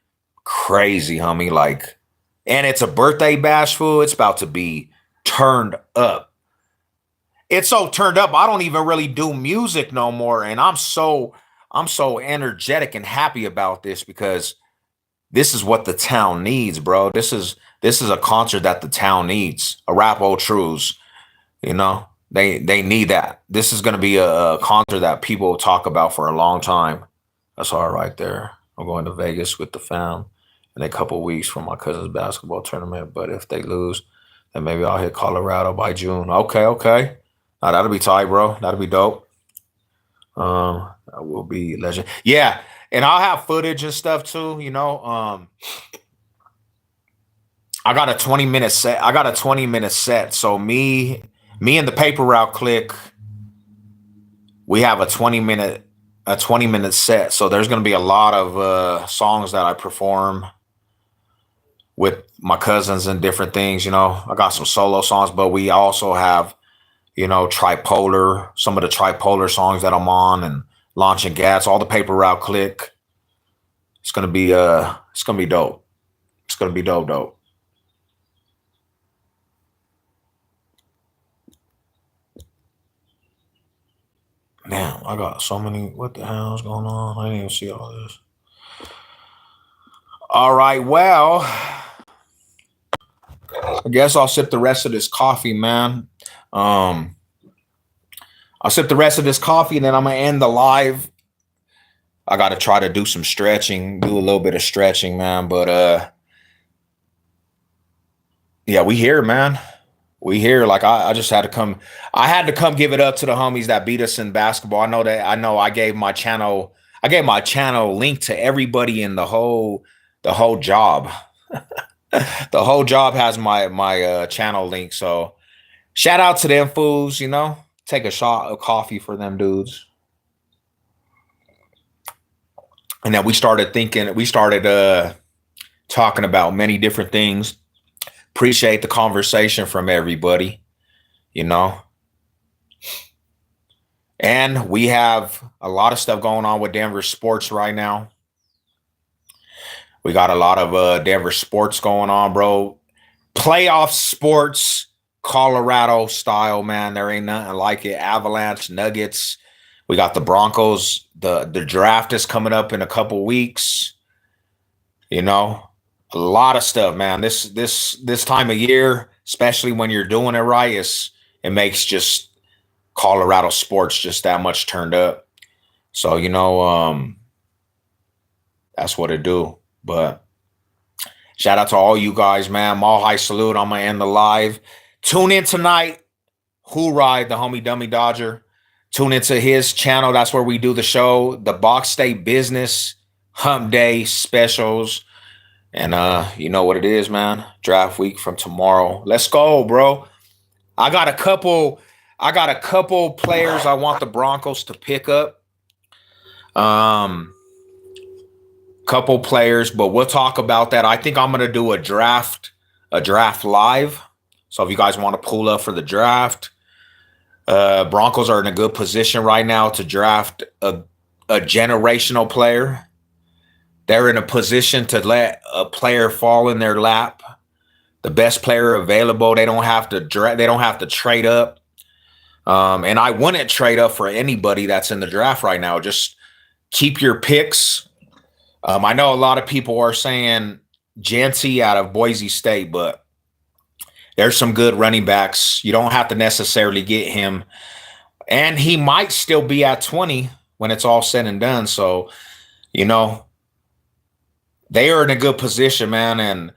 crazy, homie. Like, and it's a birthday bash, fool. It's about to be turned up. It's so turned up. I don't even really do music no more, and I'm so energetic and happy about this because this is what the town needs, bro. This is a concert that the town needs. A rap old trues, you know. They need that. This is gonna be a concert that people talk about for a long time. That's all right there. I'm going to Vegas with the fam in a couple weeks for my cousin's basketball tournament. But if they lose, then maybe I'll hit Colorado by June. Okay, okay. Now that'll be tight, bro. That'll be dope. That will be legend. Yeah, and I'll have footage and stuff too. You know, I got a 20-minute set. I got a 20-minute set. So me and the Paper Route Click, we have a 20-minute set. So there's going to be a lot of songs that I perform with my cousins and different things. You know, I got some solo songs, but we also have, you know, Tripolar, some of the Tripolar songs that I'm on, and Launching Gas, all the Paper Route Click. It's gonna be dope. It's gonna be dope. Damn, I got so many. What the hell is going on? I didn't even see all this. All right, well, I guess I'll sip the rest of this coffee, man. I'll sip the rest of this coffee, and then I'm gonna end the live. I gotta try to do some stretching, do a little bit of stretching, man. But yeah, we here, man. We here. Like I just had to come. I had to come give it up to the homies that beat us in basketball. I know I gave my channel link to everybody in the whole the whole job. The whole job has my channel link. So shout out to them fools, you know. Take a shot of coffee for them dudes. And then we started talking about many different things. Appreciate the conversation from everybody, you know. And we have a lot of stuff going on with Denver sports right now. We got a lot of Denver sports going on, bro. Playoff sports, Colorado style, man. There ain't nothing like it. Avalanche, Nuggets. We got the Broncos. The draft is coming up in a couple weeks. You know, a lot of stuff, man. This time of year, especially when you're doing it right, it makes just Colorado sports just that much turned up. So, you know, that's what it do. But shout out to all you guys, man. Mall high salute. I'm gonna end the live. Tune in tonight. Who Ride, the homie Dummy Dodger. Tune into his channel. That's where we do the show. The Box State Business Hump Day specials. And you know what it is, man. Draft week from tomorrow. Let's go, bro. I got a couple players I want the Broncos to pick up. Couple players, but we'll talk about that. I think I'm gonna do a draft live. So if you guys want to pull up for the draft, Broncos are in a good position right now to draft a generational player. They're in a position to let a player fall in their lap. The best player available. They don't have to trade up. And I wouldn't trade up for anybody that's in the draft right now. Just keep your picks. I know a lot of people are saying Jancy out of Boise State, but there's some good running backs. You don't have to necessarily get him. And he might still be at 20 when it's all said and done. So, you know, they are in a good position, man. And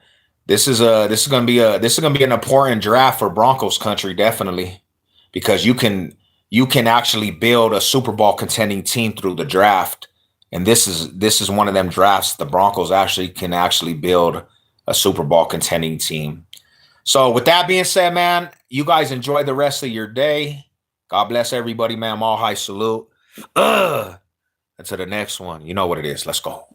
this is gonna be an important draft for Broncos country, definitely. Because you can actually build a Super Bowl contending team through the draft. And this is one of them drafts the Broncos can build a Super Bowl contending team. So with that being said, man, you guys enjoy the rest of your day. God bless everybody, man. All high salute. Until the next one. You know what it is. Let's go.